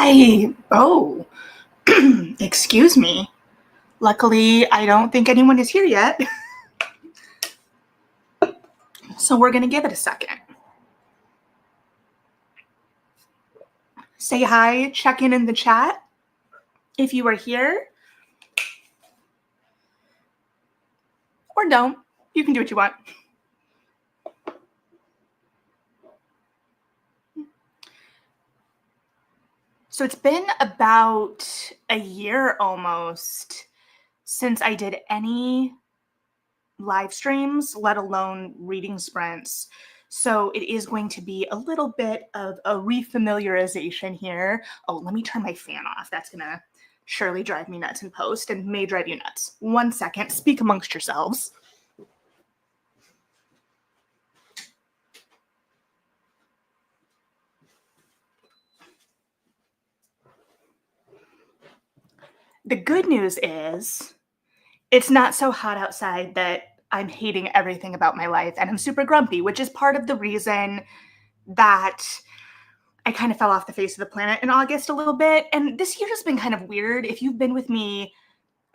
Hi. Oh, excuse me. Luckily, I don't think anyone is here yet. So we're going to give it a second. Say hi, check in the chat if you are here. Or don't. You can do what you want. So it's been about a year almost since I did any live streams, let alone reading sprints. So it is going to be a little bit of a refamiliarization here. Oh, let me turn my fan off. That's going to surely drive me nuts in post and may drive you nuts. 1 second. Speak amongst yourselves. The good news is it's not so hot outside that I'm hating everything about my life and I'm super grumpy, which is part of the reason that I kind of fell off the face of the planet in August a little bit. And this year has been kind of weird. If you've been with me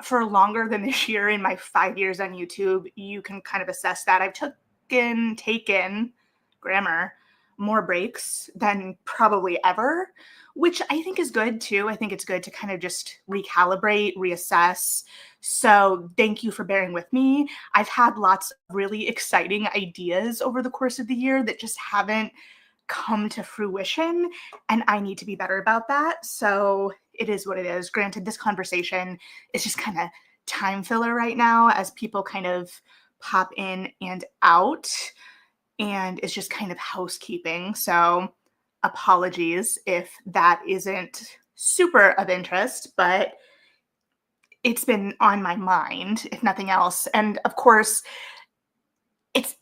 for longer than this year in my 5 years on YouTube, you can kind of assess that. I've taken grammar, more breaks than probably ever, which I think is good too. I think it's good to kind of just recalibrate, reassess. So thank you for bearing with me. I've had lots of really exciting ideas over the course of the year that just haven't come to fruition, and I need to be better about that. So it is what it is. Granted, this conversation is just kind of time filler right now as people kind of pop in and out, and it's just kind of housekeeping. So apologies if that isn't super of interest, but it's been on my mind, if nothing else. And of course,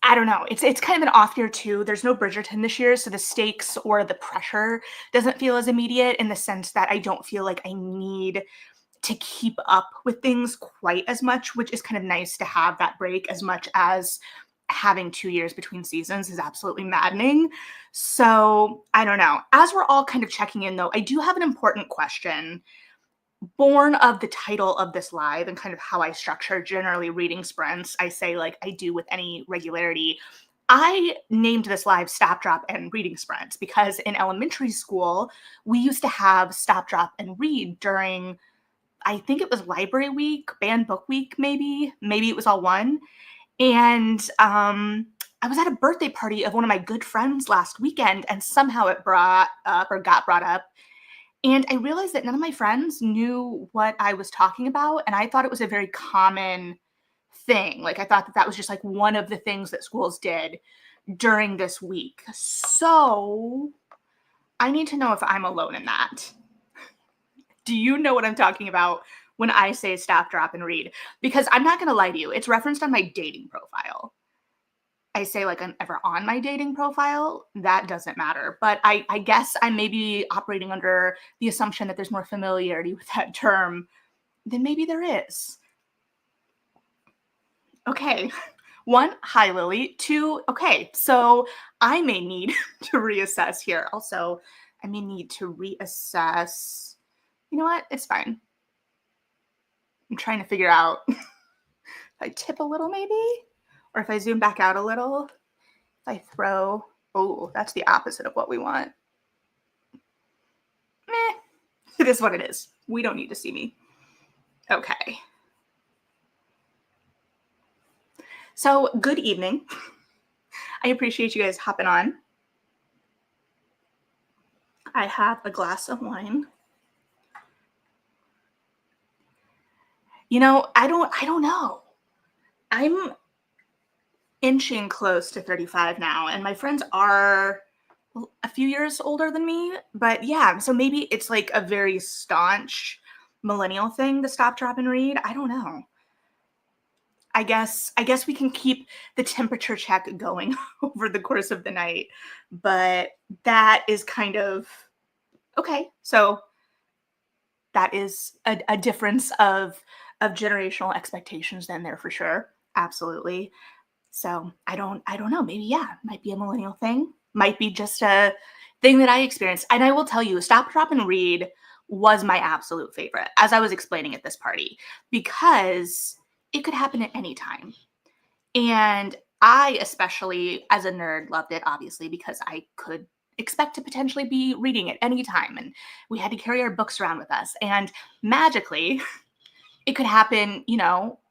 I don't know, it's kind of an off year too. There's no Bridgerton this year, so the stakes or the pressure doesn't feel as immediate in the sense that I don't feel like I need to keep up with things quite as much, which is kind of nice to have that break, as much as having 2 years between seasons is absolutely maddening. So I don't know. As we're all kind of checking in though, I do have an important question born of the title of this live and kind of how I structure generally reading sprints. I say, like I do with any regularity, I named this live Stop, Drop, and Reading Sprints because in elementary school, we used to have Stop, Drop, and Read during, I think it was library week, banned book week, maybe it was all one. And I was at a birthday party of one of my good friends last weekend, and somehow it got brought up. And I realized that none of my friends knew what I was talking about. And I thought it was a very common thing. Like, I thought that was just like one of the things that schools did during this week. So I need to know if I'm alone in that. Do you know what I'm talking about when I say stop, drop, and read? Because I'm not going to lie to you. It's referenced on my dating profile. I say like I'm ever on my dating profile, that doesn't matter. But I guess I may be operating under the assumption that there's more familiarity with that term than maybe there is. Okay. 1, hi, Lily. 2, okay, so I may need to reassess here. Also, I may need to reassess. You know what? It's fine. I'm trying to figure out if I tip a little maybe, or if I zoom back out a little. If I throw, oh, that's the opposite of what we want. Meh. It is what it is. We don't need to see me. Okay. So, good evening. I appreciate you guys hopping on. I have a glass of wine. You know, I don't know. I'm inching close to 35 now, and my friends are a few years older than me. But yeah, so maybe it's like a very staunch millennial thing to stop, drop, and read. I don't know. I guess we can keep the temperature check going over the course of the night, but that is kind of okay. So that is a difference of generational expectations then there for sure. Absolutely. So I don't know. Maybe, yeah, might be a millennial thing. Might be just thing that I experienced, and I will tell you, Stop, Drop, and Read was my absolute favorite, as I was explaining at this party, because it could happen at any time. And I, especially as a nerd, loved it, obviously, because I could expect to potentially be reading at any time. And we had to carry our books around with us. And magically, it could happen,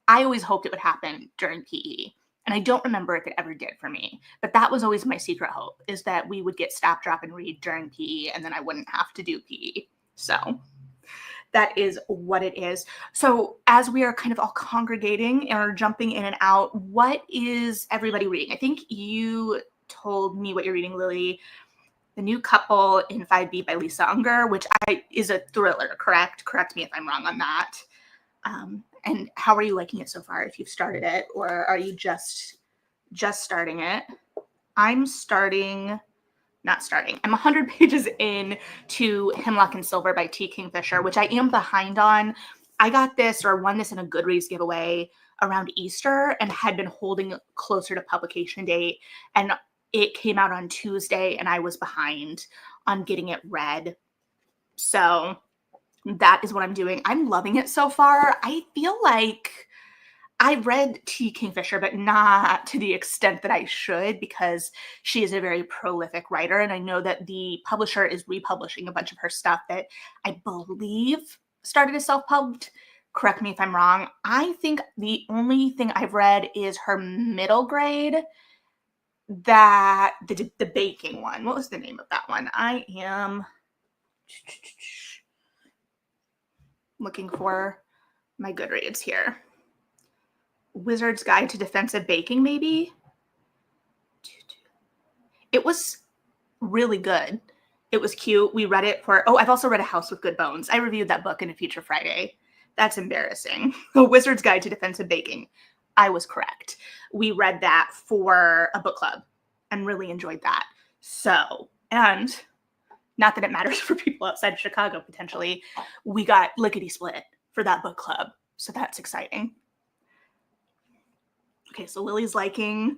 I always hoped it would happen during PE. And I don't remember if it ever did for me. But that was always my secret hope, is that we would get Stop, Drop, and Read during PE, and then I wouldn't have to do PE. So that is what it is. So as we are kind of all congregating or jumping in and out, what is everybody reading? I think you told me what you're reading, Lily. The New Couple in 5B by Lisa Unger, which is a thriller, correct? Correct me if I'm wrong on that. And how are you liking it so far, if you've started it, or are you just starting it? I'm 100 pages in to Hemlock and Silver by T. Kingfisher, which I am behind on. I got this or won this in a Goodreads giveaway around Easter and had been holding closer to publication date. And it came out on Tuesday and I was behind on getting it read. So that is what I'm doing. I'm loving it so far. I feel like I read T. Kingfisher, but not to the extent that I should, because she is a very prolific writer. And I know that the publisher is republishing a bunch of her stuff that I believe started as self-pubbed. Correct me if I'm wrong. I think the only thing I've read is her middle grade, that the baking one. What was the name of that one? I am looking for my Goodreads here. Wizard's Guide to Defensive Baking, maybe? It was really good. It was cute. We read it I've also read A House with Good Bones. I reviewed that book in a future Friday. That's embarrassing. A Wizard's Guide to Defensive Baking. I was correct. We read that for a book club and really enjoyed that. So, and not that it matters for people outside of Chicago, potentially, we got lickety split for that book club. So that's exciting. Okay, so Lily's liking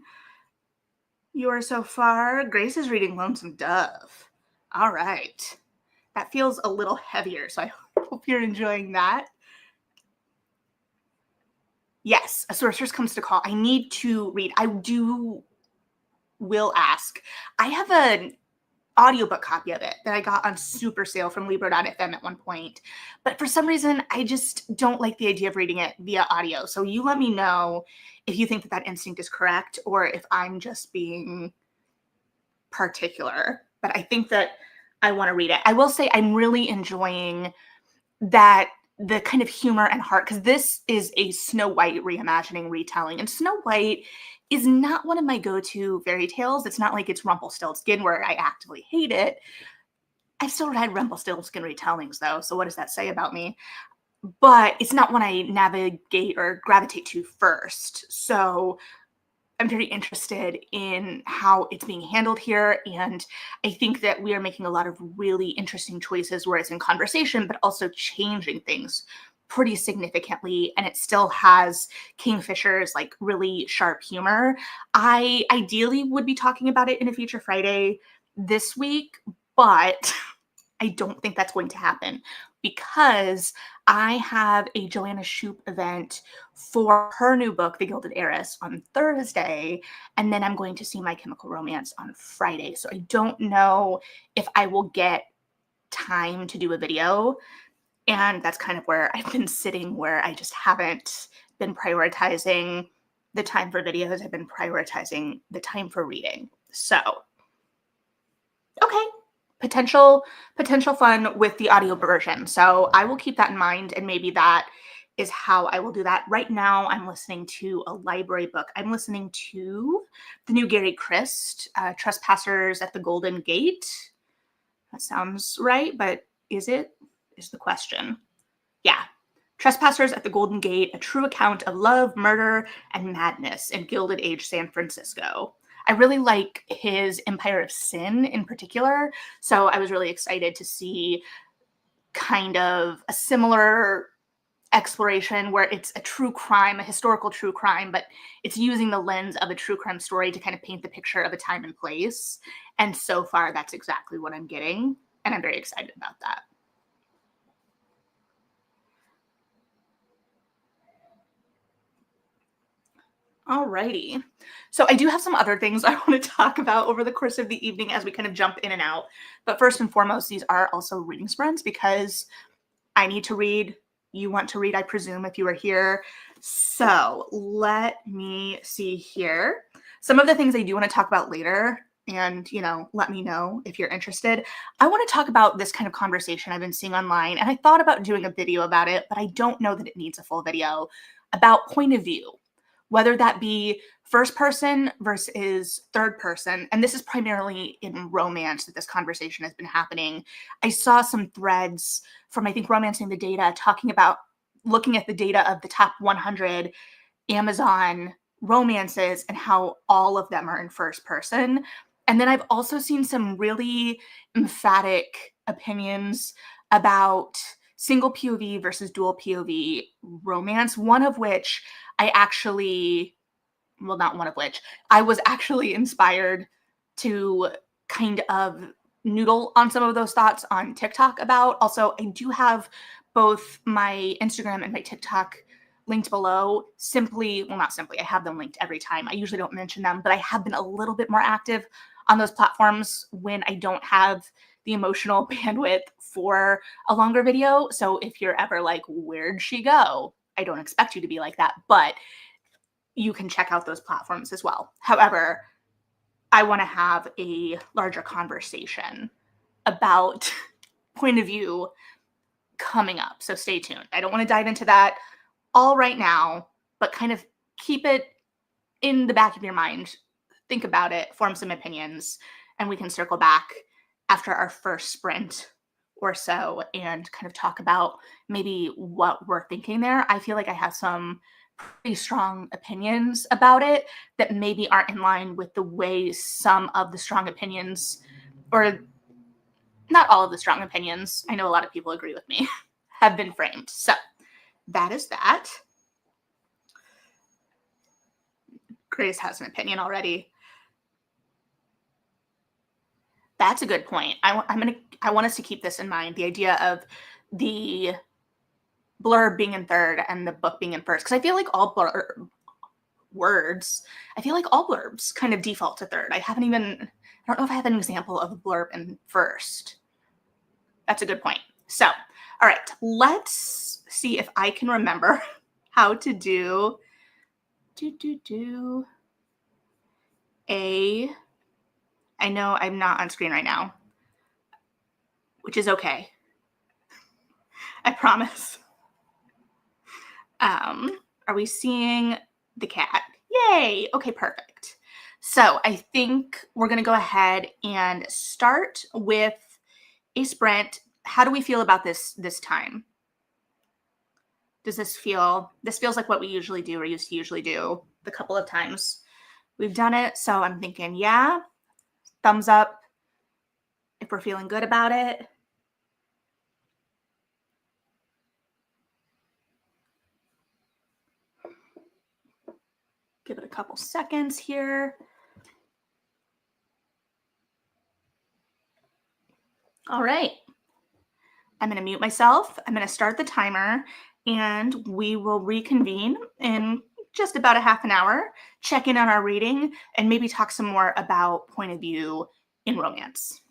yours so far. Grace is reading Lonesome Dove. All right. That feels a little heavier, so I hope you're enjoying that. Yes, A Sorceress Comes to Call. I need to read. Will ask. I have an audiobook copy of it that I got on super sale from Libro.fm at one point. But for some reason, I just don't like the idea of reading it via audio. So you let me know if you think that instinct is correct or if I'm just being particular. But I think that I want to read it. I will say I'm really enjoying that the kind of humor and heart, because this is a Snow White reimagining retelling. And Snow White is not one of my go-to fairy tales. It's not like it's Rumpelstiltskin where I actively hate it. I've still read Rumpelstiltskin retellings though, so what does that say about me? But it's not one I navigate or gravitate to first. So I'm very interested in how it's being handled here. And I think that we are making a lot of really interesting choices where it's in conversation, but also changing things pretty significantly. And it still has Kingfisher's like really sharp humor. I ideally would be talking about it in a future Friday this week, but I don't think that's going to happen because I have a Joanna Shoup event for her new book, The Gilded Heiress, on Thursday, and then I'm going to see My Chemical Romance on Friday. So I don't know if I will get time to do a video, and that's kind of where I've been sitting, where I just haven't been prioritizing the time for videos. I've been prioritizing the time for reading. So, okay. Potential fun with the audio version. So I will keep that in mind, and maybe that is how I will do that. Right now, I'm listening to a library book. I'm listening to the new Gary Christ, Trespassers at the Golden Gate. That sounds right, but is it? Is the question. Yeah. Trespassers at the Golden Gate, a true account of love, murder, and madness in Gilded Age San Francisco. I really like his Empire of Sin in particular, so I was really excited to see kind of a similar exploration where it's a true crime, a historical true crime, but it's using the lens of a true crime story to kind of paint the picture of a time and place. And so far, that's exactly what I'm getting. And I'm very excited about that. Alrighty. So I do have some other things I want to talk about over the course of the evening as we kind of jump in and out. But first and foremost, these are also reading sprints because I need to read. You want to read, I presume, if you are here. So let me see here. Some of the things I do want to talk about later, and let me know if you're interested. I want to talk about this kind of conversation I've been seeing online, and I thought about doing a video about it, but I don't know that it needs a full video about point of view, whether that be first person versus third person. And this is primarily in romance that this conversation has been happening. I saw some threads from, I think, Romancing the Data talking about looking at the data of the top 100 Amazon romances and how all of them are in first person. And then I've also seen some really emphatic opinions about single POV versus dual POV romance, one of which I actually, well, not one of which, I was actually inspired to kind of noodle on some of those thoughts on TikTok about. Also, I do have both my Instagram and my TikTok linked below. Not simply, I have them linked every time. I usually don't mention them, but I have been a little bit more active on those platforms when I don't have the emotional bandwidth for a longer video. So if you're ever like, where'd she go? I don't expect you to be like that, but you can check out those platforms as well. However, I want to have a larger conversation about point of view coming up. So stay tuned. I don't want to dive into that all right now, but kind of keep it in the back of your mind. Think about it, form some opinions, and we can circle back after our first sprint or so and kind of talk about maybe what we're thinking there. I feel like I have some pretty strong opinions about it that maybe aren't in line with the way some of the strong opinions, or not all of the strong opinions, I know a lot of people agree with me, have been framed. So that is that. Grace has an opinion already. That's a good point. I want us to keep this in mind, the idea of the blurb being in third and the book being in first, because I feel like all blurbs kind of default to third. I don't know if I have an example of a blurb in first. That's a good point. So, all right, let's see if I can remember how to do I know I'm not on screen right now, which is okay. I promise. Are we seeing the cat? Yay! Okay, perfect. So I think we're going to go ahead and start with a sprint. How do we feel about this time? This feels like what we usually do or used to usually do the couple of times we've done it. So I'm thinking, yeah, thumbs up if we're feeling good about it. Give it a couple seconds here. All right. I'm going to mute myself. I'm going to start the timer and we will reconvene in just about a half an hour, check in on our reading, and maybe talk some more about point of view in romance.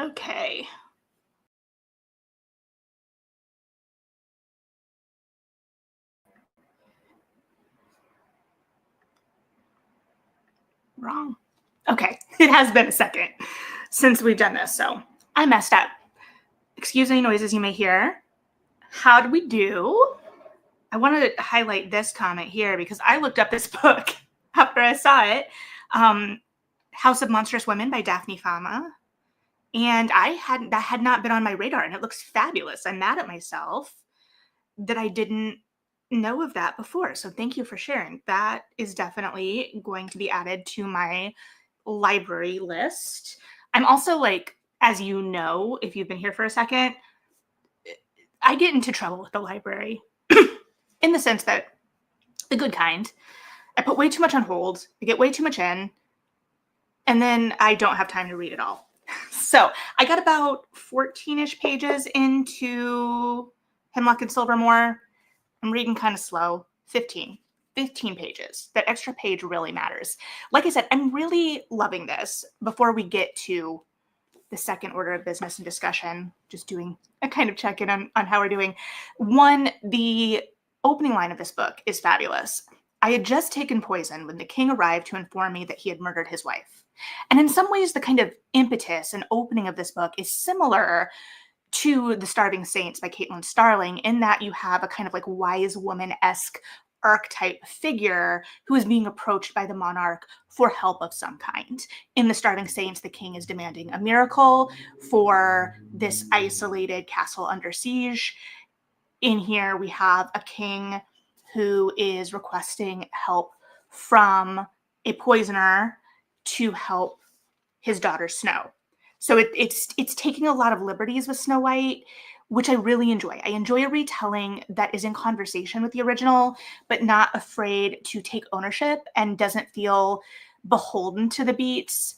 Okay. Wrong. Okay. It has been a second since we've done this, so I messed up. Excuse any noises you may hear. How do we do? I want to highlight this comment here because I looked up this book after I saw it. Um, House of Monstrous Women by Daphne Fama. And that had not been on my radar, and it looks fabulous. I'm mad at myself that I didn't know of that before. So thank you for sharing. That is definitely going to be added to my library list. I'm also like, as you know, if you've been here for a second, I get into trouble with the library in the sense that the good kind. I put way too much on hold, I get way too much in, and then I don't have time to read it all. So I got about 14-ish pages into Hemlock and Silvermore. I'm reading kind of slow. 15 pages. That extra page really matters. Like I said, I'm really loving this. Before we get to the second order of business and discussion, just doing a kind of check-in on how we're doing. One, the opening line of this book is fabulous. I had just taken poison when the king arrived to inform me that he had murdered his wife. And in some ways, the kind of impetus and opening of this book is similar to The Starving Saints by Caitlin Starling, in that you have a kind of like wise woman-esque archetype figure who is being approached by the monarch for help of some kind. In The Starving Saints, the king is demanding a miracle for this isolated castle under siege. In here, we have a king who is requesting help from a poisoner to help his daughter Snow. So it's taking a lot of liberties with Snow White, which I really enjoy. I enjoy a retelling that is in conversation with the original, but not afraid to take ownership and doesn't feel beholden to the beats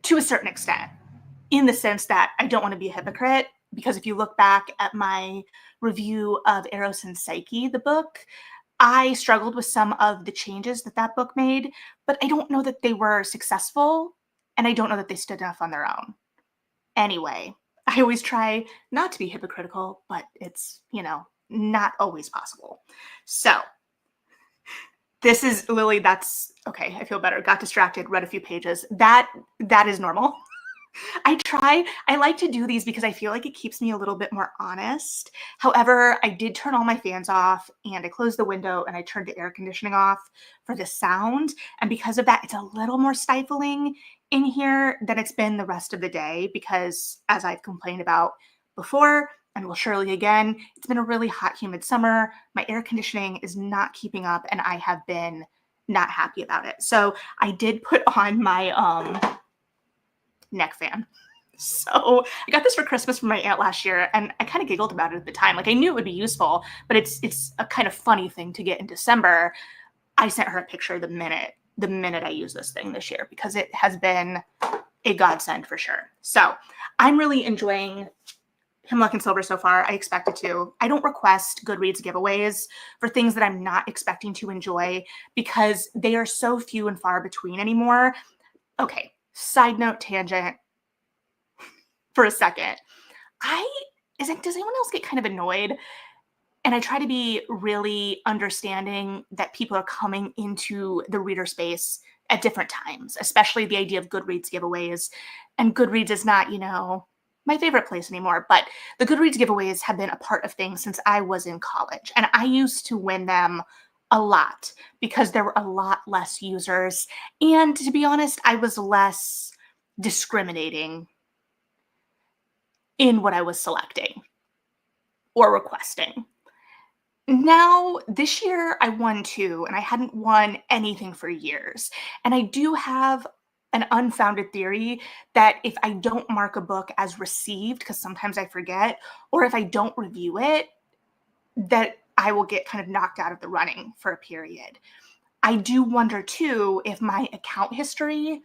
to a certain extent, in the sense that I don't want to be a hypocrite. Because if you look back at my review of Eros and Psyche, the book, I struggled with some of the changes that book made, but I don't know that they were successful, and I don't know that they stood enough on their own. Anyway, I always try not to be hypocritical, but it's, not always possible. So this is Lily. That's okay. I feel better. Got distracted, read a few pages. That is normal. I like to do these because I feel like it keeps me a little bit more honest. However, I did turn all my fans off, and I closed the window, and I turned the air conditioning off for the sound. And because of that, it's a little more stifling in here than it's been the rest of the day, because as I've complained about before, and will surely again, it's been a really hot, humid summer. My air conditioning is not keeping up, and I have been not happy about it. So I did put on my neck fan. So I got this for Christmas from my aunt last year, and I kind of giggled about it at the time. Like, I knew it would be useful, but it's a kind of funny thing to get in December. I sent her a picture the minute I use this thing this year, because it has been a godsend for sure. So I'm really enjoying Hemlock and Silver so far. I expected to. I don't request Goodreads giveaways for things that I'm not expecting to enjoy, because they are so few and far between anymore. Okay, side note tangent for a second. Does anyone else get kind of annoyed? And I try to be really understanding that people are coming into the reader space at different times, especially the idea of Goodreads giveaways. And Goodreads is not, my favorite place anymore, but the Goodreads giveaways have been a part of things since I was in college. And I used to win them a lot because there were a lot less users. And to be honest, I was less discriminating in what I was selecting or requesting. Now, this year, I won 2, and I hadn't won anything for years. And I do have an unfounded theory that if I don't mark a book as received, because sometimes I forget, or if I don't review it, that I will get kind of knocked out of the running for a period. I do wonder, too, if my account history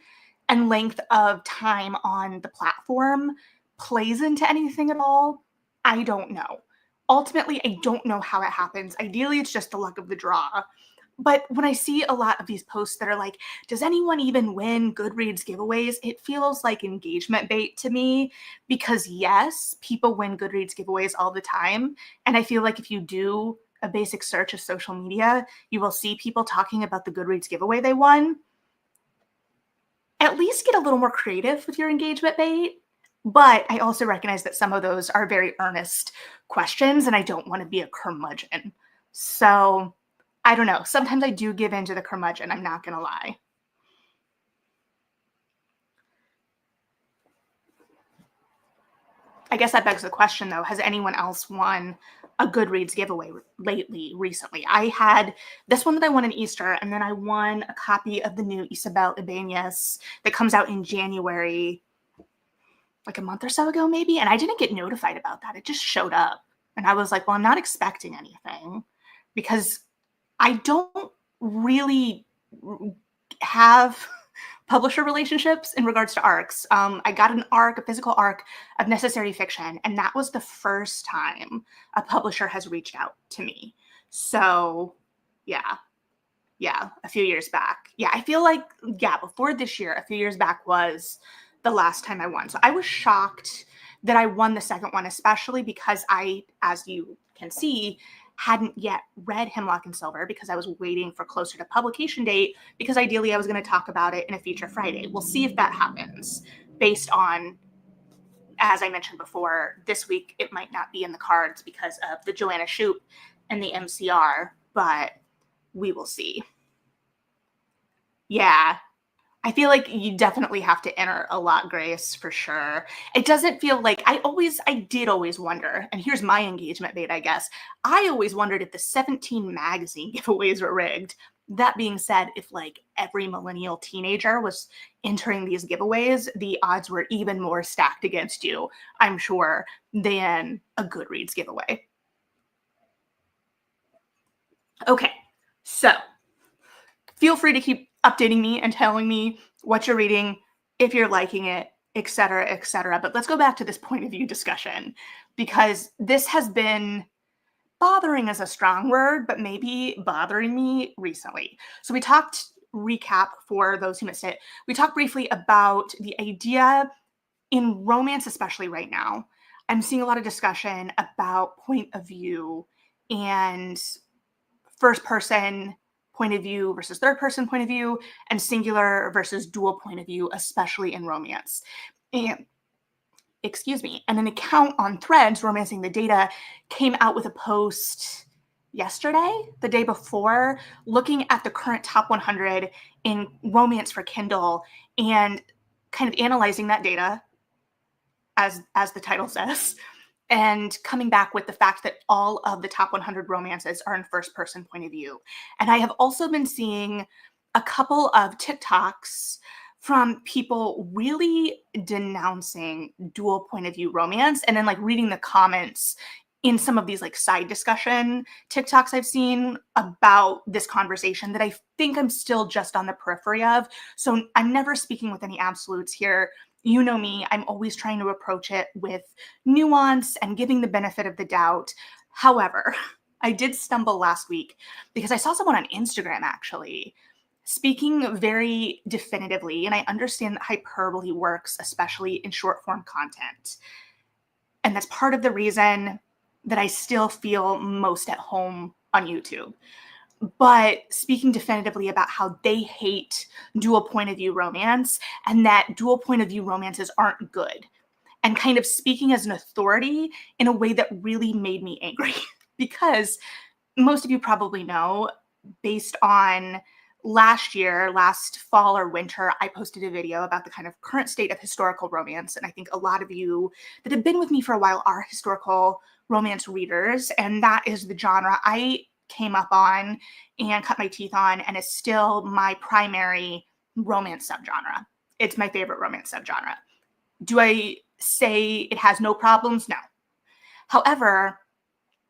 and length of time on the platform plays into anything at all. I don't know. Ultimately, I don't know how it happens. Ideally, it's just the luck of the draw. But when I see a lot of these posts that are like, does anyone even win Goodreads giveaways? It feels like engagement bait to me because, yes, people win Goodreads giveaways all the time. And I feel like if you do a basic search of social media, you will see people talking about the Goodreads giveaway they won. At least get a little more creative with your engagement bait. But I also recognize that some of those are very earnest questions, and I don't want to be a curmudgeon. So I don't know. Sometimes I do give in to the curmudgeon. I'm not going to lie. I guess that begs the question, though. Has anyone else won a Goodreads giveaway recently? I had this one that I won in Easter, and then I won a copy of the new Isabel Ibanez that comes out in January, like a month or so ago, maybe. And I didn't get notified about that. It just showed up. And I was like, well, I'm not expecting anything because I don't really have publisher relationships in regards to ARCs. I got an ARC, a physical ARC of Necessary Fiction, and that was the first time a publisher has reached out to me. So yeah, a few years back. Yeah, I feel like, before this year, a few years back was the last time I won. So I was shocked that I won the second one, especially because I, as you can see, hadn't yet read Hemlock and Silver because I was waiting for closer to publication date because ideally I was going to talk about it in a feature Friday. We'll see if that happens based on, as I mentioned before, this week it might not be in the cards because of the Joanna Shoup and the MCR, but we will see. Yeah, I feel like you definitely have to enter a lot, Grace, for sure. It doesn't feel like I did always wonder, and here's my engagement bait, I guess. I always wondered if the 17 magazine giveaways were rigged. That being said, if like every millennial teenager was entering these giveaways, the odds were even more stacked against you, I'm sure, than a Goodreads giveaway. Okay, so feel free to keep updating me and telling me what you're reading, if you're liking it, et cetera, et cetera. But let's go back to this point of view discussion because this has been bothering is a strong word, but maybe bothering me recently. So we talked, recap for those who missed it, we talked briefly about the idea in romance, especially right now. I'm seeing a lot of discussion about point of view and first person point of view versus third person point of view and singular versus dual point of view, especially in romance. And and an account on Threads, Romancing the Data, came out with a post yesterday, the day before, looking at the current top 100 in romance for Kindle and kind of analyzing that data, as the title says, and coming back with the fact that all of the top 100 romances are in first person point of view. And I have also been seeing a couple of TikToks from people really denouncing dual point of view romance and then like reading the comments in some of these like side discussion TikToks I've seen about this conversation that I think I'm still just on the periphery of. So I'm never speaking with any absolutes here. You know me, I'm always trying to approach it with nuance and giving the benefit of the doubt. However, I did stumble last week because I saw someone on Instagram actually speaking very definitively, and I understand that hyperbole works, especially in short form content. And that's part of the reason that I still feel most at home on YouTube. But speaking definitively about how they hate dual point of view romance and that dual point of view romances aren't good, and kind of speaking as an authority in a way that really made me angry. Because most of you probably know, based on last fall or winter, I posted a video about the kind of current state of historical romance. And I think a lot of you that have been with me for a while are historical romance readers. And that is the genre I came up on and cut my teeth on, and is still my primary romance subgenre. It's my favorite romance subgenre. Do I say it has no problems? No. However,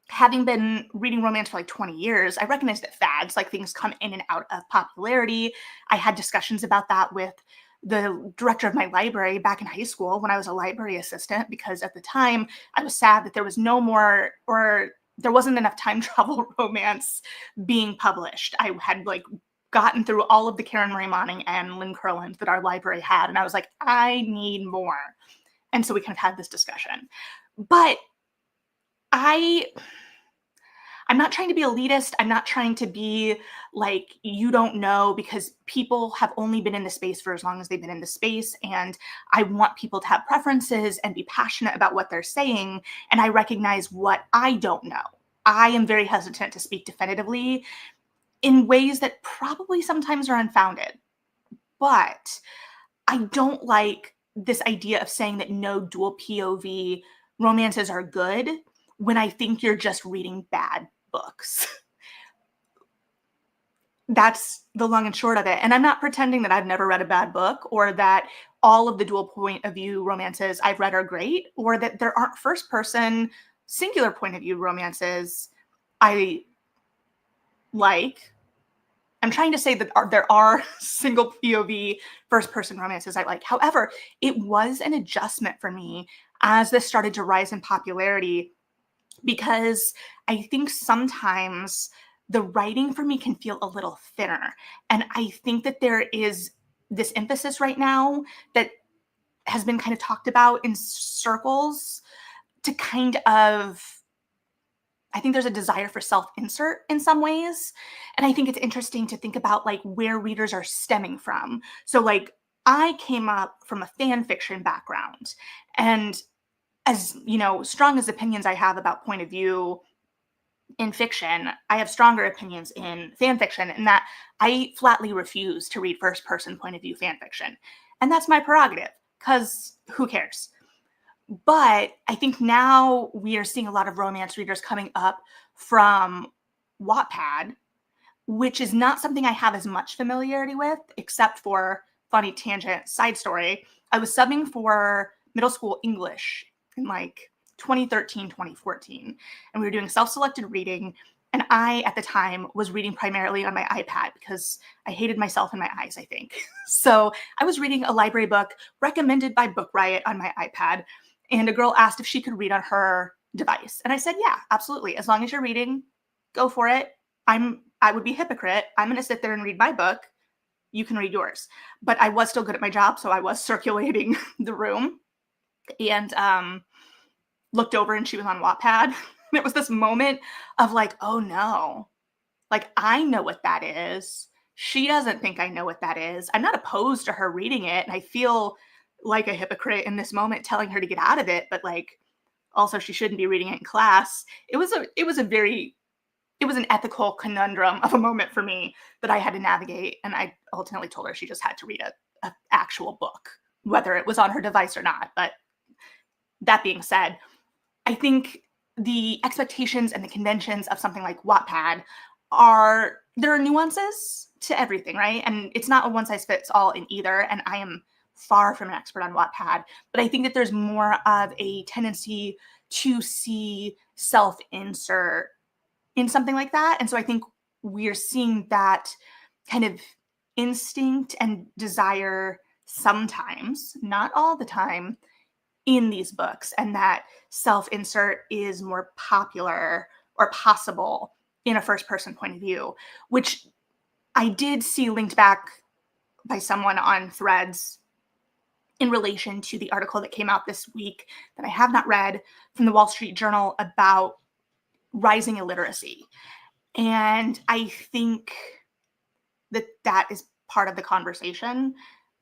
having been reading romance for like 20 years, I recognize that fads, like things come in and out of popularity. I had discussions about that with the director of my library back in high school when I was a library assistant, because at the time I was sad that there was no more, or there wasn't enough time travel romance being published. I had like gotten through all of the Karen Marie Moning and Lynn Kurland that our library had, and I was like, I need more. And so we kind of had this discussion. But I'm not trying to be elitist. I'm not trying to be like, you don't know, because people have only been in the space for as long as they've been in the space. And I want people to have preferences and be passionate about what they're saying. And I recognize what I don't know. I am very hesitant to speak definitively in ways that probably sometimes are unfounded. But I don't like this idea of saying that no dual POV romances are good when I think you're just reading bad books. That's the long and short of it. And I'm not pretending that I've never read a bad book, or that all of the dual point of view romances I've read are great, or that there aren't first person singular point of view romances I like. I'm trying to say that there are single POV first person romances I like. However, it was an adjustment for me as this started to rise in popularity, because I think sometimes the writing for me can feel a little thinner. And I think that there is this emphasis right now that has been kind of talked about in circles to kind of, I think there's a desire for self-insert in some ways. And I think it's interesting to think about like where readers are stemming from. So like I came up from a fan fiction background, and as you know, strong as opinions I have about point of view in fiction, I have stronger opinions in fan fiction, in that I flatly refuse to read first person point of view fan fiction. And that's my prerogative, because who cares? But I think now we are seeing a lot of romance readers coming up from Wattpad, which is not something I have as much familiarity with, except for, funny tangent, side story. I was subbing for middle school English in like 2013, 2014, and we were doing self-selected reading. And I, at the time, was reading primarily on my iPad because I hated myself and my eyes, I think. So I was reading a library book recommended by Book Riot on my iPad, and a girl asked if she could read on her device. And I said, yeah, absolutely. As long as you're reading, go for it. I would be a hypocrite. I'm going to sit there and read my book. You can read yours. But I was still good at my job, so I was circulating the room, and looked over and she was on Wattpad. And it was this moment of like, oh no, like I know what that is. She doesn't think I know what that is. I'm not opposed to her reading it. And I feel like a hypocrite in this moment telling her to get out of it, but like also she shouldn't be reading it in class. It was an ethical conundrum of a moment for me that I had to navigate. And I ultimately told her she just had to read a actual book, whether it was on her device or not. But that being said, I think the expectations and the conventions of something like Wattpad there are nuances to everything, right? And it's not a one size fits all in either. And I am far from an expert on Wattpad, but I think that there's more of a tendency to see self-insert in something like that. And so I think we're seeing that kind of instinct and desire sometimes, not all the time, in these books, and that self-insert is more popular or possible in a first-person point of view, which I did see linked back by someone on Threads in relation to the article that came out this week that I have not read from the Wall Street Journal about rising illiteracy. And I think that that is part of the conversation.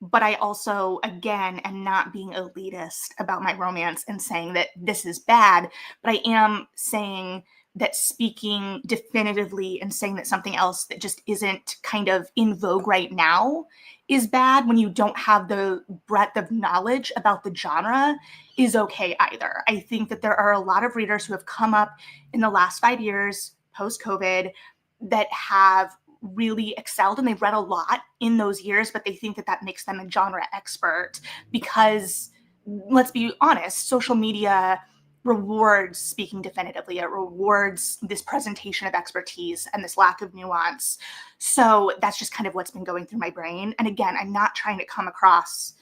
But I also, again, am not being elitist about my romance and saying that this is bad, but I am saying that speaking definitively and saying that something else that just isn't kind of in vogue right now is bad when you don't have the breadth of knowledge about the genre is okay either. I think that there are a lot of readers who have come up in the last 5 years, post-COVID, that have really excelled, and they've read a lot in those years, but they think that that makes them a genre expert because, let's be honest, social media rewards speaking definitively. It rewards this presentation of expertise and this lack of nuance. So that's just kind of what's been going through my brain. And again, I'm not trying to come across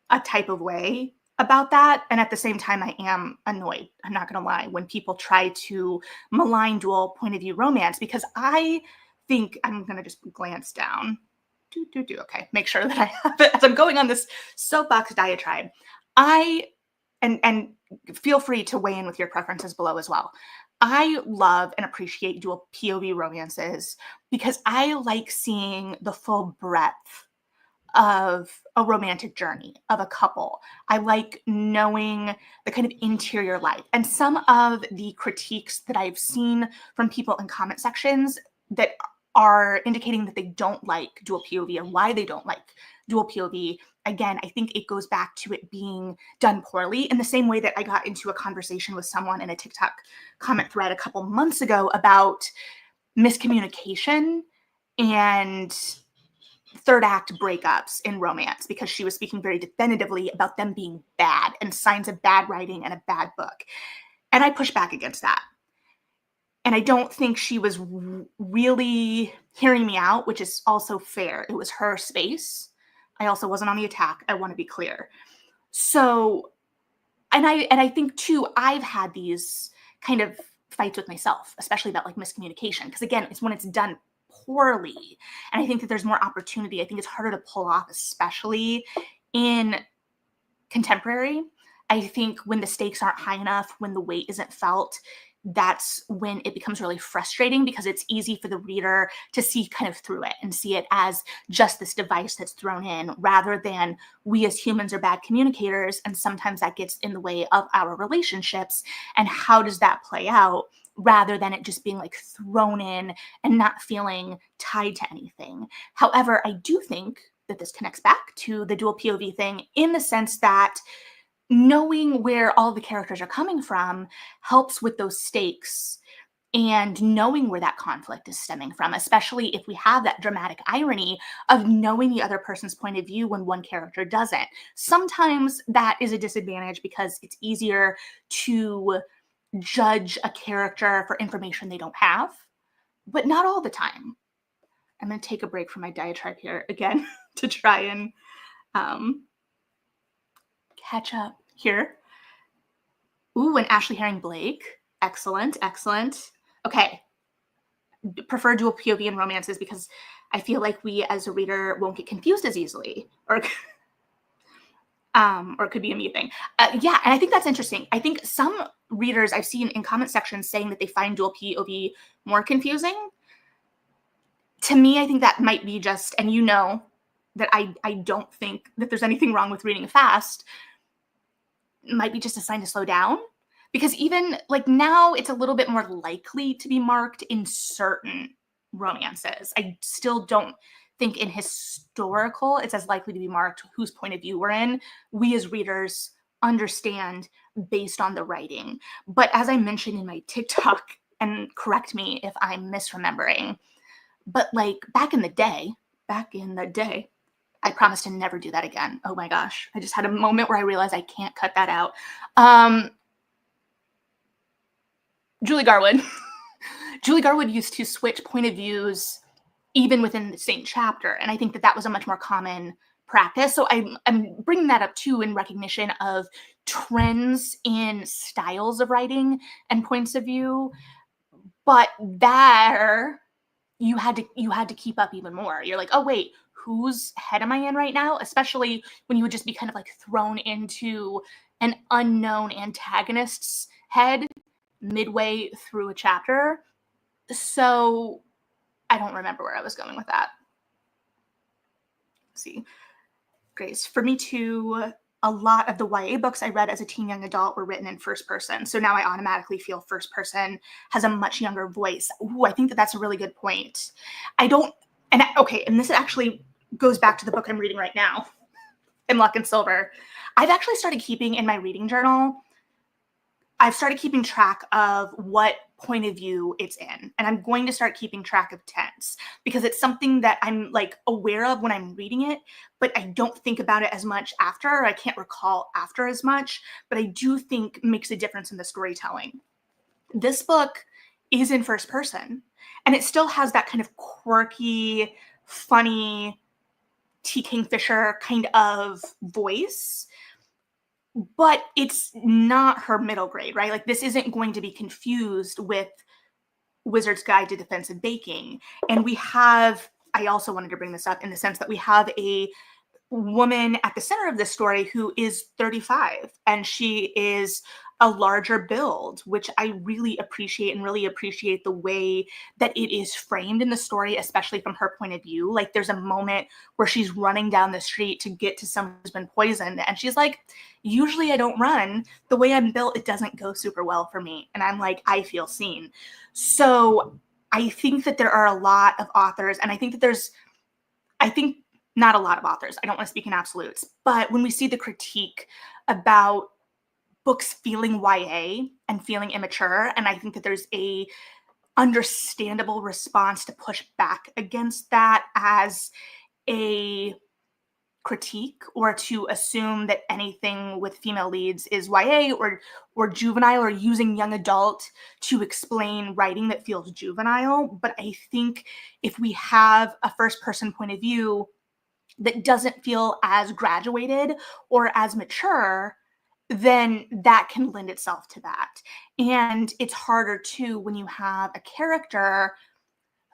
a type of way about that, and at the same time, I am annoyed, I'm not gonna lie, when people try to malign dual point of view romance, because I think I'm gonna just glance down. Okay, make sure that I have it as I'm going on this soapbox diatribe. I and feel free to weigh in with your preferences below as well. I love and appreciate dual POV romances because I like seeing the full breadth of a romantic journey of a couple. I like knowing the kind of interior life. And some of the critiques that I've seen from people in comment sections that are indicating that they don't like dual POV or why they don't like dual POV. Again, I think it goes back to it being done poorly in the same way that I got into a conversation with someone in a TikTok comment thread a couple months ago about miscommunication and third act breakups in romance, because she was speaking very definitively about them being bad and signs of bad writing and a bad book. And I push back against that. And I don't think she was really hearing me out, which is also fair. It was her space. I also wasn't on the attack. I want to be clear. So, and I think too, I've had these kind of fights with myself, especially about like miscommunication. Because again, it's when it's done poorly. And I think that there's more opportunity. I think it's harder to pull off, especially in contemporary. I think when the stakes aren't high enough, when the weight isn't felt, that's when it becomes really frustrating, because it's easy for the reader to see kind of through it and see it as just this device that's thrown in, rather than we as humans are bad communicators, and sometimes that gets in the way of our relationships. And how does that play out, rather than it just being like thrown in and not feeling tied to anything. However, I do think that this connects back to the dual POV thing, in the sense that knowing where all the characters are coming from helps with those stakes, and knowing where that conflict is stemming from, especially if we have that dramatic irony of knowing the other person's point of view when one character doesn't. Sometimes that is a disadvantage because it's easier to judge a character for information they don't have, but not all the time. I'm going to take a break from my diatribe here again to try and catch up here. Ooh, and Ashley Herring Blake. Excellent, excellent. Okay. Prefer dual POV in romances because I feel like we as a reader won't get confused as easily, or it could be a me thing. Yeah, and I think that's interesting. I think some readers I've seen in comment sections saying that they find dual POV more confusing. To me, I think that might be just, and you know that I don't think that there's anything wrong with reading fast, might be just a sign to slow down. Because even like now, it's a little bit more likely to be marked in certain romances. I still don't think in historical it's as likely to be marked whose point of view we're in. We as readers understand based on the writing. But as I mentioned in my TikTok, and correct me if I'm misremembering, but like back in the day, I promise to never do that again. Oh my gosh. I just had a moment where I realized I can't cut that out. Julie Garwood. Julie Garwood used to switch point of views even within the same chapter. And I think that that was a much more common practice. So I'm bringing that up too in recognition of trends in styles of writing and points of view. But there, you had to keep up even more. You're like, oh wait, whose head am I in right now? Especially when you would just be kind of like thrown into an unknown antagonist's head midway through a chapter. So I don't remember where I was going with that. Let's see. Grace, for me too, a lot of the YA books I read as a teen young adult were written in first person. So now I automatically feel first person has a much younger voice. Ooh, I think that that's a really good point. And this actually goes back to the book I'm reading right now, In Luck and Silver. I've actually started keeping in my reading journal, I've started keeping track of what point of view it's in. And I'm going to start keeping track of tense, because it's something that I'm like aware of when I'm reading it, but I don't think about it as much after, or I can't recall after as much, but I do think makes a difference in the storytelling. This book is in first person, and it still has that kind of quirky, funny T. Kingfisher kind of voice, but it's not her middle grade, right? Like, this isn't going to be confused with Wizard's Guide to Defensive Baking. And I also wanted to bring this up in the sense that we have a woman at the center of this story who is 35, and she is a larger build, which I really appreciate, and really appreciate the way that it is framed in the story, especially from her point of view. Like, there's a moment where she's running down the street to get to someone who's been poisoned, and she's like, usually I don't run. The way I'm built, it doesn't go super well for me. And I'm like, I feel seen. So I think that there are a lot of authors, and I think not a lot of authors. I don't want to speak in absolutes, but when we see the critique about books feeling YA and feeling immature, and I think that there's a understandable response to push back against that as a critique, or to assume that anything with female leads is YA or juvenile, or using young adult to explain writing that feels juvenile. But I think if we have a first person point of view that doesn't feel as graduated or as mature, then that can lend itself to that. And it's harder too when you have a character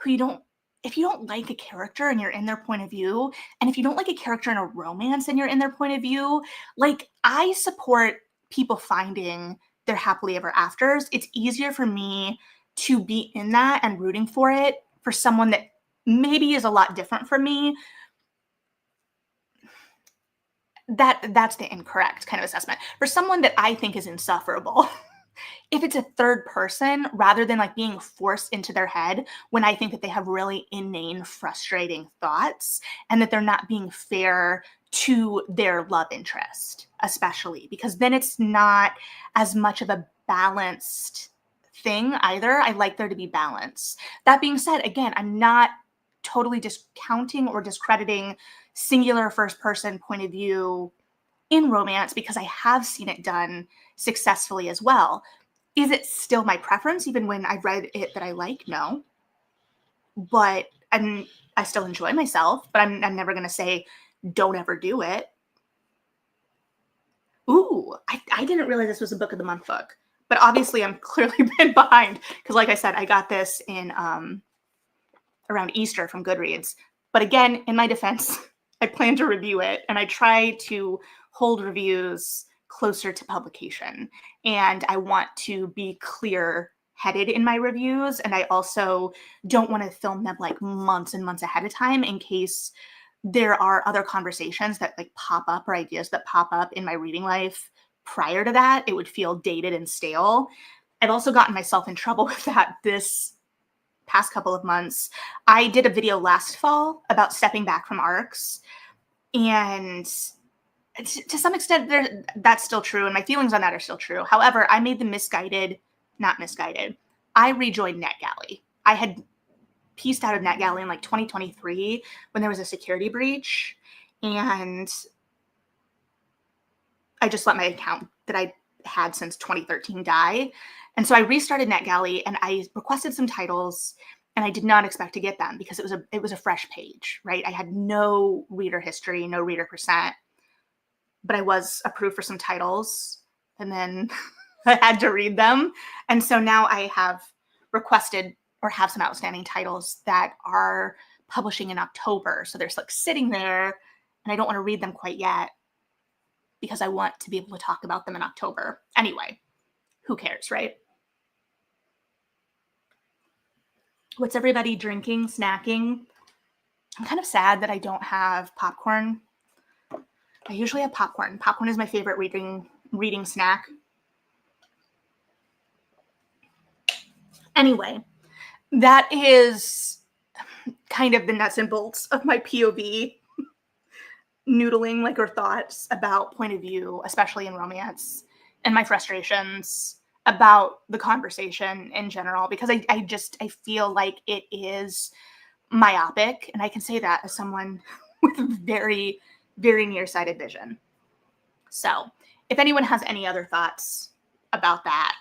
who if you don't like a character and you're in their point of view, and if you don't like a character in a romance and you're in their point of view, like, I support people finding their happily ever afters. It's easier for me to be in that and rooting for it for someone that maybe is a lot different from me. That's the incorrect kind of assessment. For someone that I think is insufferable, if it's a third person rather than like being forced into their head, when I think that they have really inane, frustrating thoughts, and that they're not being fair to their love interest, especially, because then it's not as much of a balanced thing either. I like there to be balance. That being said, again, I'm not totally discounting or discrediting singular first person point of view in romance, because I have seen it done successfully as well. Is it still my preference even when I've read it that I like? No. But I still enjoy myself, but I'm never going to say don't ever do it. Ooh, I didn't realize this was a book of the month book, but obviously I'm clearly been behind, because like I said, I got this in around Easter from Goodreads. But again, in my defense, I plan to review it, and I try to hold reviews closer to publication. And I want to be clear headed in my reviews. And I also don't want to film them like months and months ahead of time, in case there are other conversations that like pop up, or ideas that pop up in my reading life prior to that. It would feel dated and stale. I've also gotten myself in trouble with that this past couple of months. I did a video last fall about stepping back from arcs, and to some extent that's still true, and my feelings on that are still true. However, I made the not misguided. I rejoined NetGalley. I had pieced out of NetGalley in like 2023 when there was a security breach, and I just let my account that I had since 2013 die. And so I restarted NetGalley, and I requested some titles, and I did not expect to get them because it was a fresh page, right? I had no reader history, no reader percent, but I was approved for some titles, and then I had to read them. And so now I have requested or have some outstanding titles that are publishing in October. So they're like sitting there, and I don't want to read them quite yet because I want to be able to talk about them in October. Anyway, who cares, right? What's everybody drinking, snacking? I'm kind of sad that I don't have popcorn. I usually have popcorn. Popcorn is my favorite reading snack. Anyway, that is kind of the nuts and bolts of my POV noodling, like, or thoughts about point of view, especially in romance, and my frustrations about the conversation in general, because I feel like it is myopic, and I can say that as someone with very, very nearsighted vision. So if anyone has any other thoughts about that,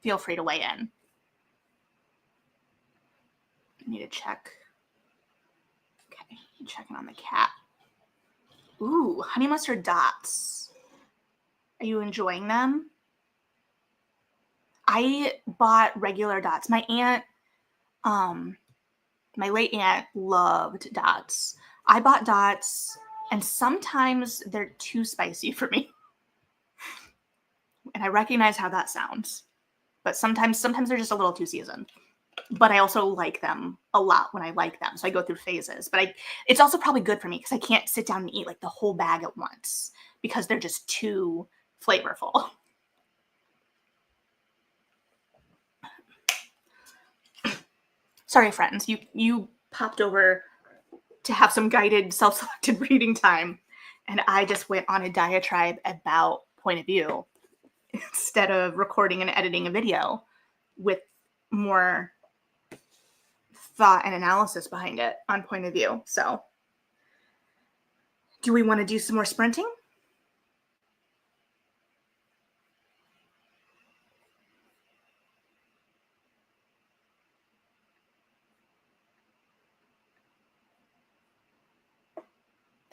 feel free to weigh in. I need to check. Okay, checking on the cat. Ooh, honey mustard dots. Are you enjoying them? I bought regular dots. Um, my late aunt loved dots. I bought dots, and sometimes they're too spicy for me. And I recognize how that sounds. But sometimes they're just a little too seasoned. But I also like them a lot when I like them. So I go through phases. But it's also probably good for me because I can't sit down and eat like the whole bag at once because they're just too flavorful. Sorry, friends. You popped over to have some guided self-selected reading time, and I just went on a diatribe about point of view instead of recording and editing a video with more thought and analysis behind it on point of view. So, do we want to do some more sprinting?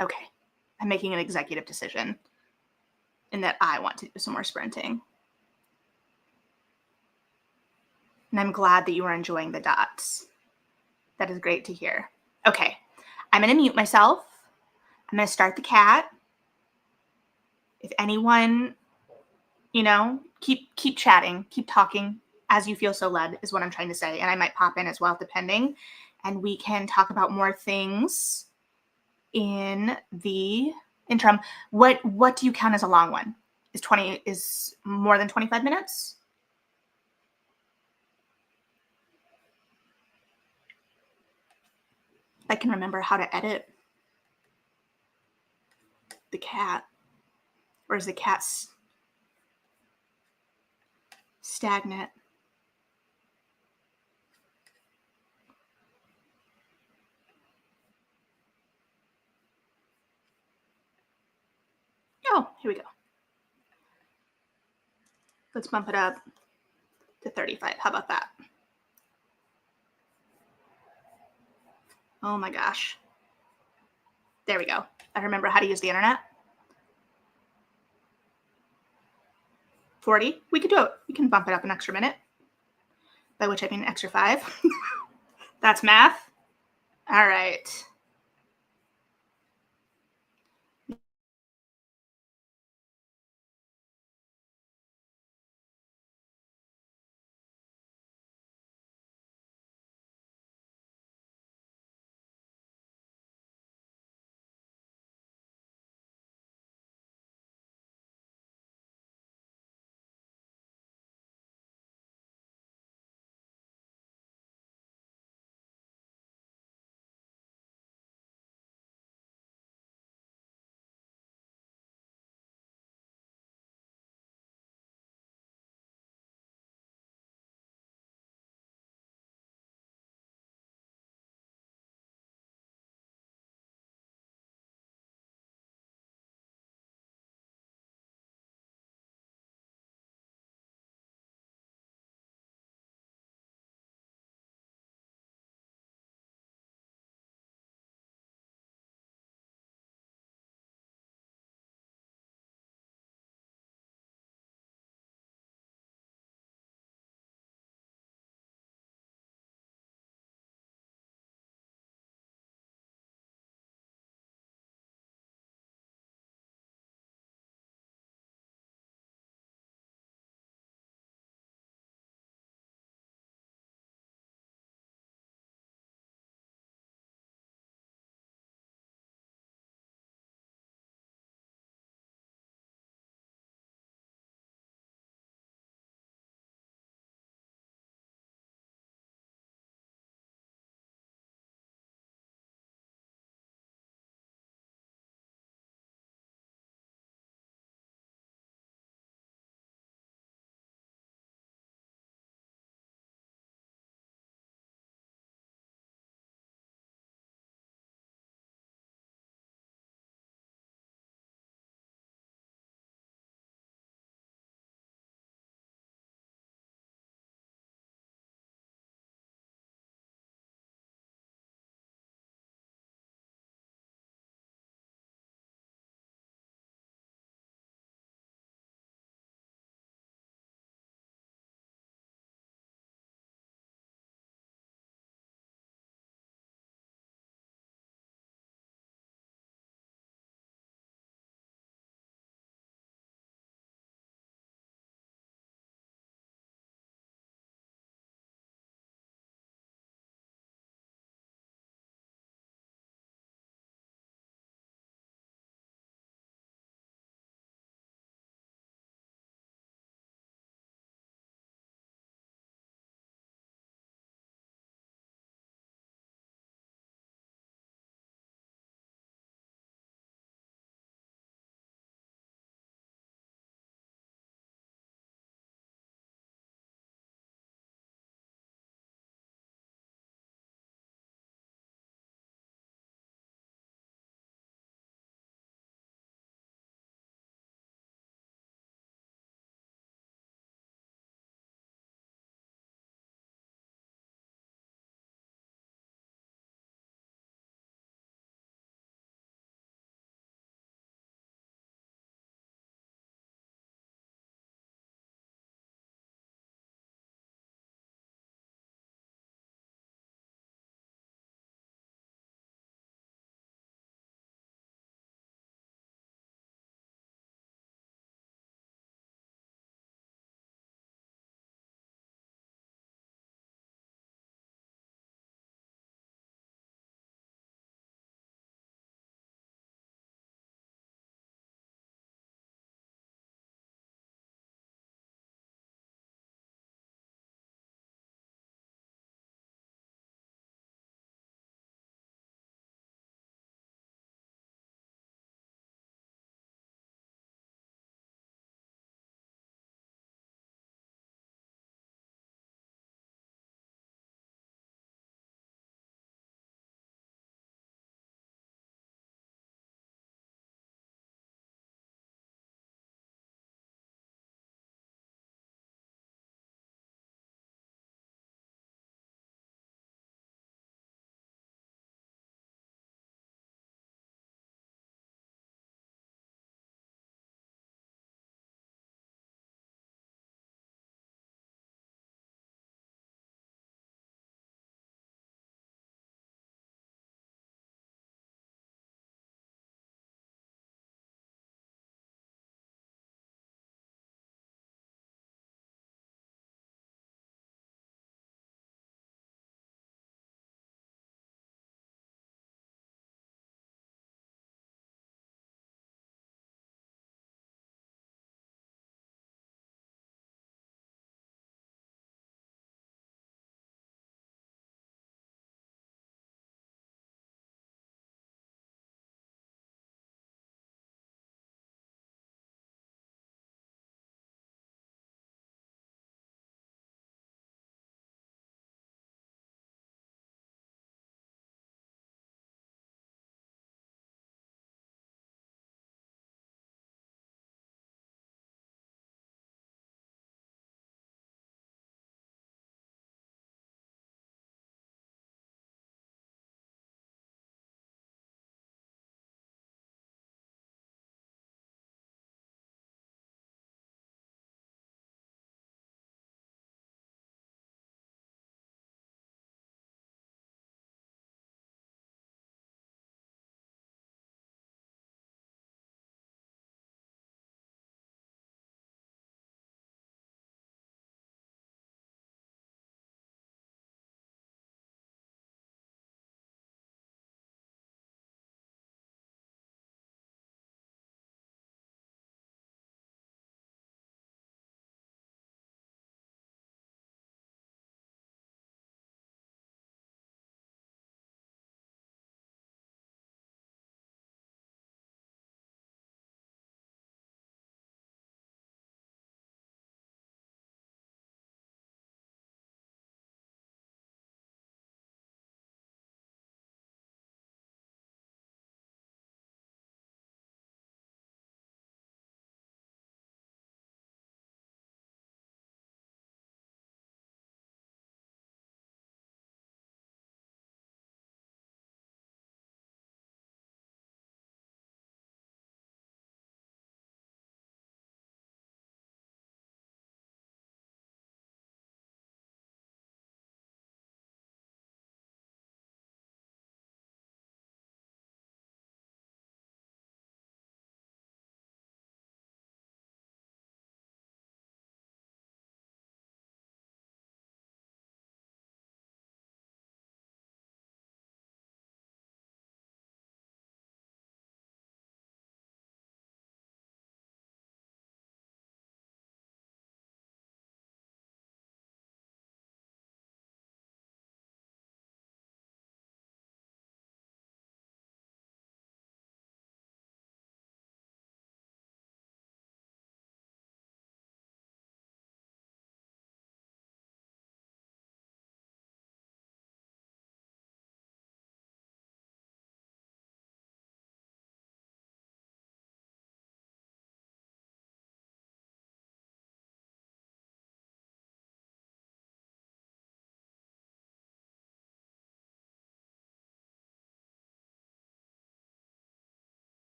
Okay. I'm making an executive decision in that I want to do some more sprinting. And I'm glad that you are enjoying the dots. That is great to hear. Okay. I'm going to mute myself. I'm going to start the cat. If anyone, keep chatting, keep talking as you feel so led is what I'm trying to say. And I might pop in as well, depending. And we can talk about more things in the interim. What do you count as a long one? Is more than 25 minutes? I can remember how to edit the cat. Or is the cat stagnant? Oh, here we go. Let's bump it up to 35. How about that? Oh my gosh. There we go. I remember how to use the internet. 40. We could do it. We can bump it up an extra minute, by which I mean an extra 5. That's math. All right.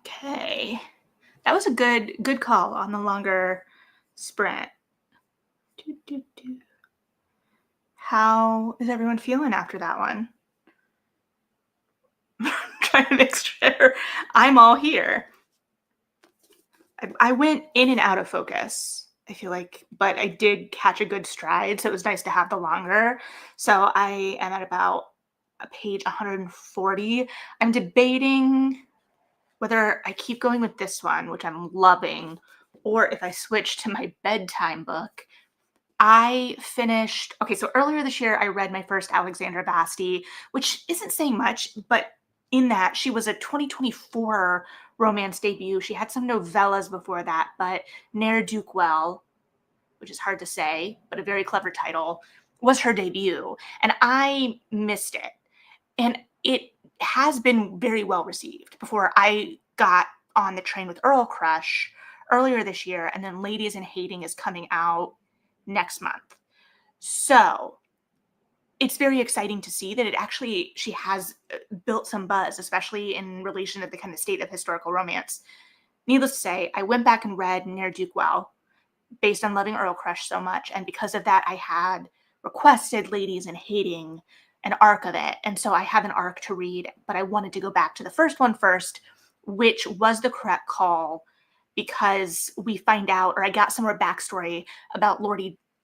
Okay. That was a good call on the longer sprint. Doo, doo, doo. How is everyone feeling after that one? Trying to make sure I'm all here. I went in and out of focus, I feel like, but I did catch a good stride, so it was nice to have the longer. So I am at about a page 140. I'm debating whether I keep going with this one, which I'm loving, or if I switch to my bedtime book. I finished okay, so earlier this year, I read my first Alexandra Basti, which isn't saying much, but in that she was a 2024 romance debut. She had some novellas before that, but Ne'er Do Well, which is hard to say, but a very clever title, was her debut. And I missed it. And it has been very well received. Before I got on the train with Earl Crush earlier this year, and then Ladies in Hating is coming out next month. So it's very exciting to see that she has built some buzz, especially in relation to the kind of state of historical romance. Needless to say, I went back and read Ne'er Do Well based on loving Earl Crush so much. And because of that, I had requested Ladies in Hating, an arc of it. And so I have an arc to read, but I wanted to go back to the first one first, which was the correct call because we find out, or I got some more backstory about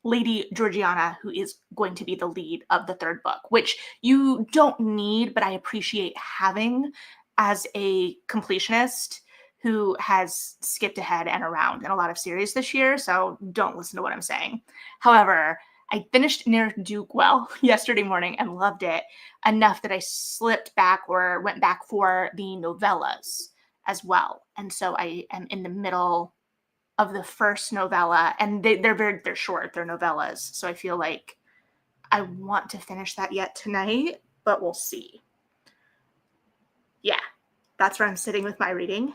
Lady Georgiana, who is going to be the lead of the third book, which you don't need, but I appreciate having as a completionist who has skipped ahead and around in a lot of series this year, so don't listen to what I'm saying. However, I finished Ne'er Do Well yesterday morning and loved it enough that I slipped back or went back for the novellas as well. And so I am in the middle of the first novella, and they're short, they're novellas. So I feel like I want to finish that yet tonight, but we'll see. Yeah, that's where I'm sitting with my reading.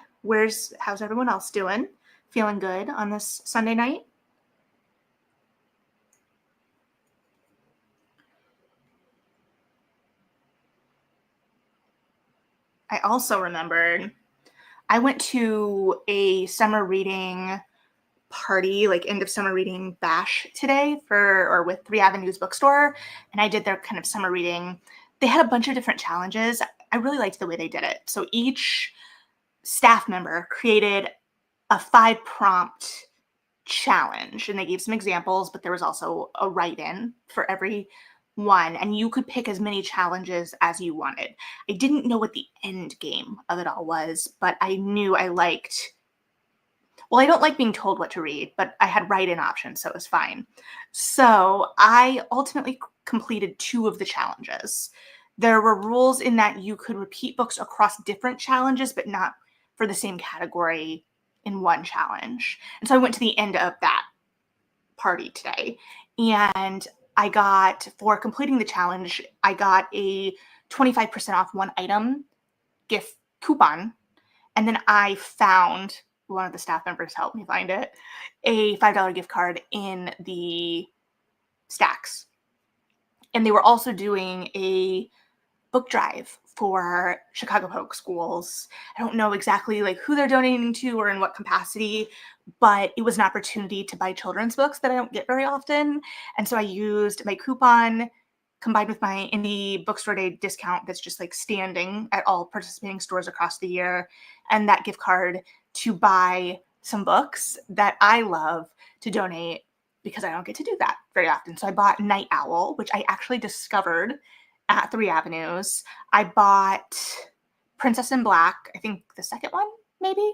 How's everyone else doing? Feeling good on this Sunday night? I also remembered I went to a summer reading party, like end of summer reading bash today with Three Avenues Bookstore, and I did their kind of summer reading. They had a bunch of different challenges. I really liked the way they did it. So each staff member created a 5 prompt challenge, and they gave some examples, but there was also a write-in for every one, and you could pick as many challenges as you wanted. I didn't know what the end game of it all was, but I knew I liked well, I don't like being told what to read, but I had write-in options, so it was fine. So I ultimately completed 2 of the challenges. There were rules in that you could repeat books across different challenges, but not for the same category in one challenge. And so I went to the end of that party today, and for completing the challenge, I got a 25% off one item gift coupon, and then I found one of the staff members helped me find it, a $5 gift card in the stacks. And they were also doing a book drive for Chicago Public Schools. I don't know exactly like who they're donating to or in what capacity, but it was an opportunity to buy children's books that I don't get very often. And so I used my coupon combined with my indie bookstore day discount that's just like standing at all participating stores across the year, and that gift card to buy some books that I love to donate because I don't get to do that very often. So I bought Night Owl, which I actually discovered at Three Avenues. I bought Princess in Black, I think the second one, maybe.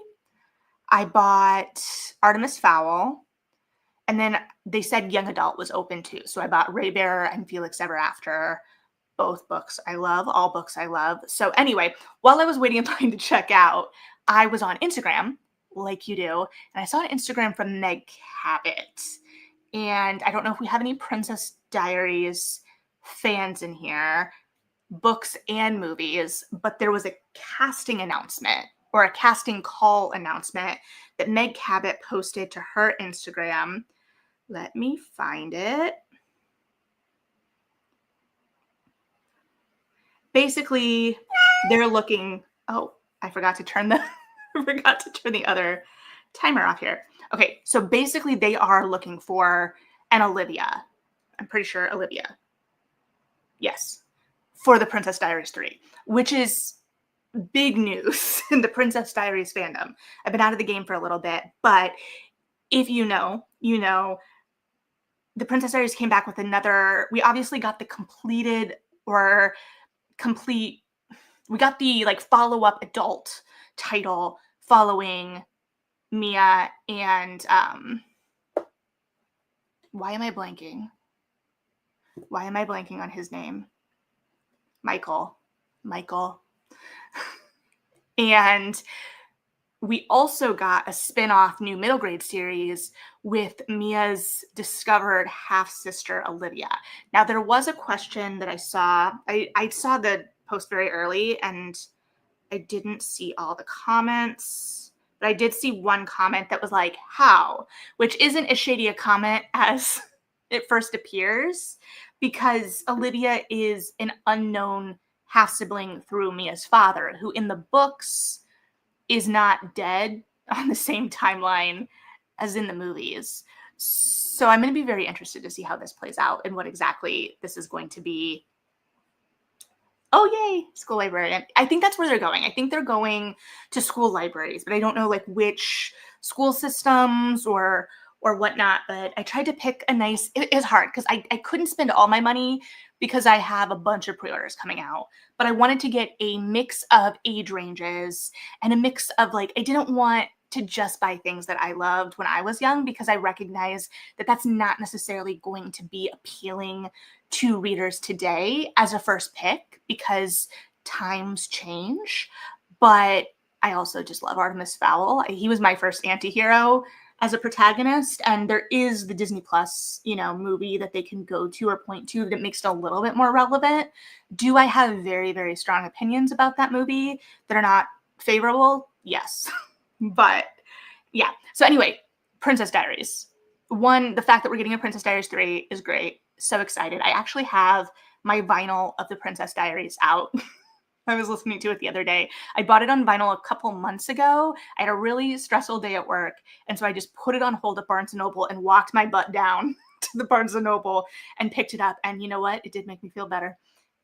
I bought Artemis Fowl. And then they said young adult was open too. So I bought Ray Bear and Felix Ever After. Both books I love, all books I love. So anyway, while I was waiting in line to check out, I was on Instagram, like you do, and I saw an Instagram from Meg Cabot. And I don't know if we have any Princess Diaries fans in here, books and movies, but there was a casting announcement or a casting call announcement that Meg Cabot posted to her Instagram. Let me find it. Basically, they're looking. Oh, I forgot to turn the I forgot to turn the other timer off here. Okay, so basically they are looking for an Olivia. I'm pretty sure Olivia. Yes, for the Princess Diaries 3, which is big news in the Princess Diaries fandom. I've been out of the game for a little bit, but if you know, you know, the Princess Diaries came back with another. We obviously got the completed or complete, we got the like follow up adult title following Mia and why am I blanking? Why am I blanking on his name? Michael. And we also got a spin-off new middle grade series with Mia's discovered half-sister, Olivia. Now, there was a question that I saw. I saw the post very early, and I didn't see all the comments. But I did see one comment that was like, how? Which isn't as shady a comment as it first appears, because Olivia is an unknown half-sibling through Mia's father, who in the books is not dead on the same timeline as in the movies. So I'm going to be very interested to see how this plays out and what exactly this is going to be. Oh, yay, school librarian. I think that's where they're going. I think they're going to school libraries, but I don't know like which school systems or whatnot. But I tried to pick a nice, it is hard because I couldn't spend all my money because I have a bunch of pre-orders coming out. But I wanted to get a mix of age ranges and a mix of like, I didn't want to just buy things that I loved when I was young because I recognize that that's not necessarily going to be appealing to readers today as a first pick because times change. But I also just love Artemis Fowl. He was my first anti-hero as a protagonist, and there is the Disney Plus, movie that they can go to or point to that makes it a little bit more relevant. Do I have very, very strong opinions about that movie that are not favorable? Yes. But yeah. So anyway, Princess Diaries. One, the fact that we're getting a Princess Diaries 3 is great. So excited. I actually have my vinyl of the Princess Diaries out. I was listening to it the other day. I bought it on vinyl a couple months ago. I had a really stressful day at work, and so I just put it on hold at Barnes & Noble and walked my butt down to the Barnes & Noble and picked it up. And you know what? It did make me feel better.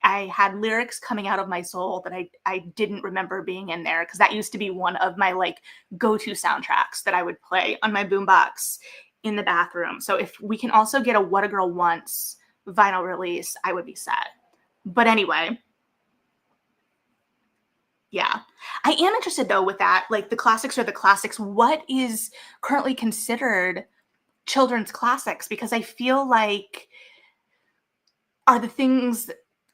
I had lyrics coming out of my soul that I didn't remember being in there because that used to be one of my like go-to soundtracks that I would play on my boombox in the bathroom. So if we can also get a What a Girl Wants vinyl release, I would be set. But anyway, yeah. I am interested though with that, like the classics are the classics. What is currently considered children's classics? Because I feel like are the things,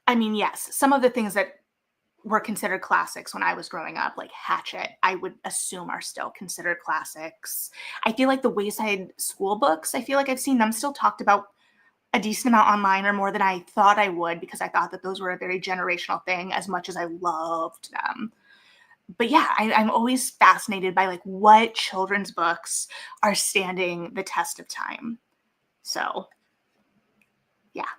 I mean, yes, some of the things that were considered classics when I was growing up, like Hatchet, I would assume are still considered classics. I feel like the Wayside School books, I feel like I've seen them still talked about a decent amount online or more than I thought I would because I thought that those were a very generational thing as much as I loved them. But yeah, I'm always fascinated by like what children's books are standing the test of time. So yeah,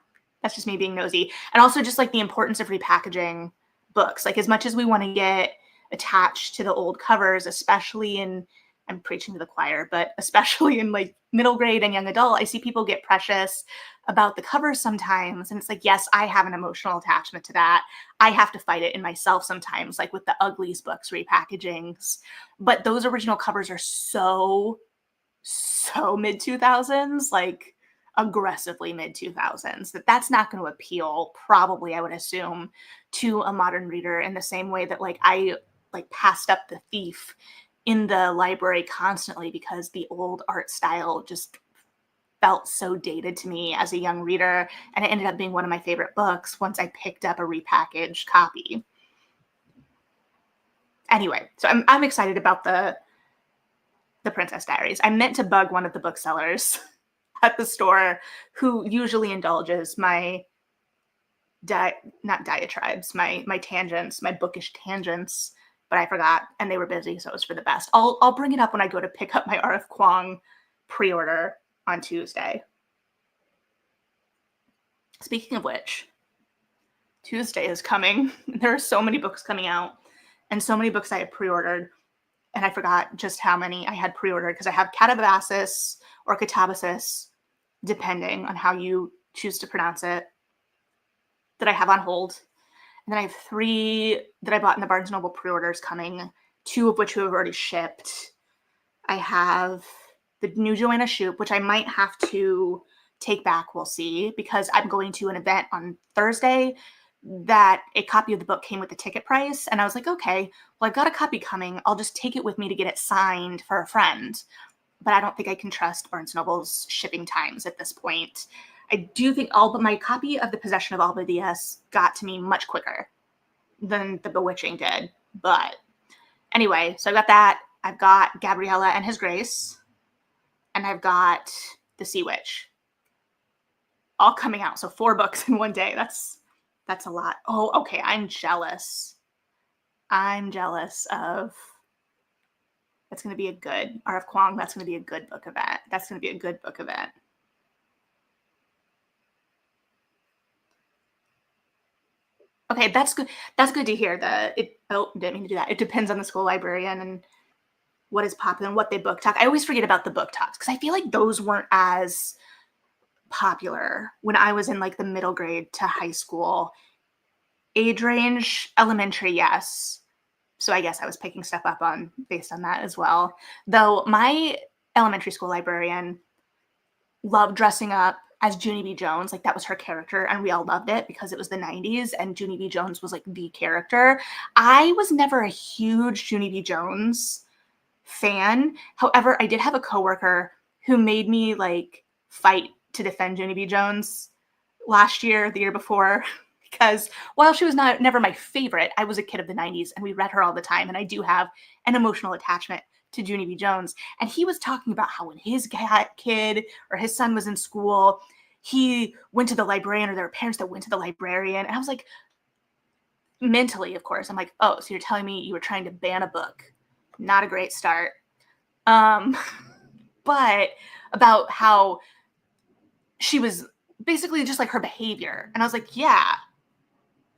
that's just me being nosy. And also just like the importance of repackaging books. Like as much as we want to get attached to the old covers, especially in, I'm preaching to the choir, but especially in like middle grade and young adult, I see people get precious about the covers sometimes. And it's like, yes, I have an emotional attachment to that. I have to fight it in myself sometimes, like with the Uglies books repackagings. But those original covers are so mid 2000s, like aggressively mid 2000s, that's not going to appeal, probably, I would assume, to a modern reader in the same way that like I like passed up The Thief in the library constantly because the old art style just felt so dated to me as a young reader, and it ended up being one of my favorite books once I picked up a repackaged copy. Anyway, so I'm excited about the Princess Diaries. I meant to bug one of the booksellers at the store who usually indulges my not diatribes, my tangents, my bookish tangents, but I forgot and they were busy, so it was for the best. I'll bring it up when I go to pick up my R.F. Kuang pre-order on Tuesday. Speaking of which, Tuesday is coming. There are so many books coming out and so many books I have pre-ordered. and I forgot just how many I had pre-ordered because I have Catabasis or Catabasis, depending on how you choose to pronounce it, that I have on hold. And then I have 3 that I bought in the Barnes& Noble pre-orders coming, 2 of which have already shipped. I have the new Joanna Shupe, which I might have to take back, we'll see, because I'm going to an event on Thursday that a copy of the book came with the ticket price. And I was like, okay, well, I've got a copy coming. I'll just take it with me to get it signed for a friend. But I don't think I can trust Barnes & Noble's shipping times at this point. I do think but my copy of The Possession of Alba Diaz got to me much quicker than The Bewitching did. But anyway, so I got that. I've got Gabriella and His Grace, and I've got The Sea Witch, all coming out. So 4 books in one day. That's a lot. Oh, okay. I'm jealous. I'm jealous of. That's going to be a good R.F. Kuang. That's going to be a good book event. That's going to be a good book event. Okay, that's good. That's good to hear. Didn't mean to do that. It depends on the school librarian and what is popular and what they book talk. I always forget about the book talks because I feel like those weren't as popular when I was in like the middle grade to high school. Age range, elementary, yes. So I guess I was picking stuff up based on that as well. Though my elementary school librarian loved dressing up as Junie B. Jones. Like that was her character, and we all loved it because it was the 90s and Junie B. Jones was like the character. I was never a huge Junie B. Jones fan. However, I did have a coworker who made me like fight to defend Junie B. Jones last year, the year before, because while she was never my favorite, I was a kid of the 90s and we read her all the time, and I do have an emotional attachment to Junie B. Jones. And he was talking about how when his kid or his son was in school, he went to the librarian, or there were parents that went to the librarian. And I was like, mentally, of course, I'm like, oh, so you're telling me you were trying to ban a book. Not a great start. But about how she was basically just like her behavior. And I was like, yeah,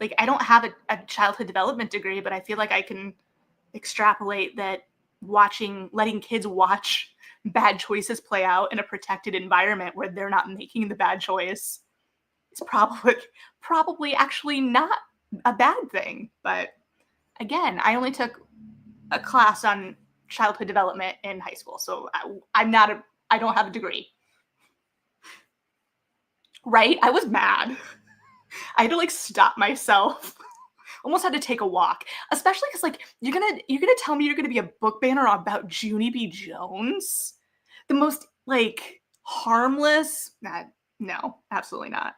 like I don't have a childhood development degree, but I feel like I can extrapolate that letting kids watch bad choices play out in a protected environment where they're not making the bad choice is probably actually not a bad thing. But again, I only took a class on childhood development in high school, so I don't have a degree. Right? I was mad. I had to like stop myself. Almost had to take a walk, especially because like you're gonna tell me you're gonna be a book banner about Junie B. Jones, the most like harmless. No, absolutely not.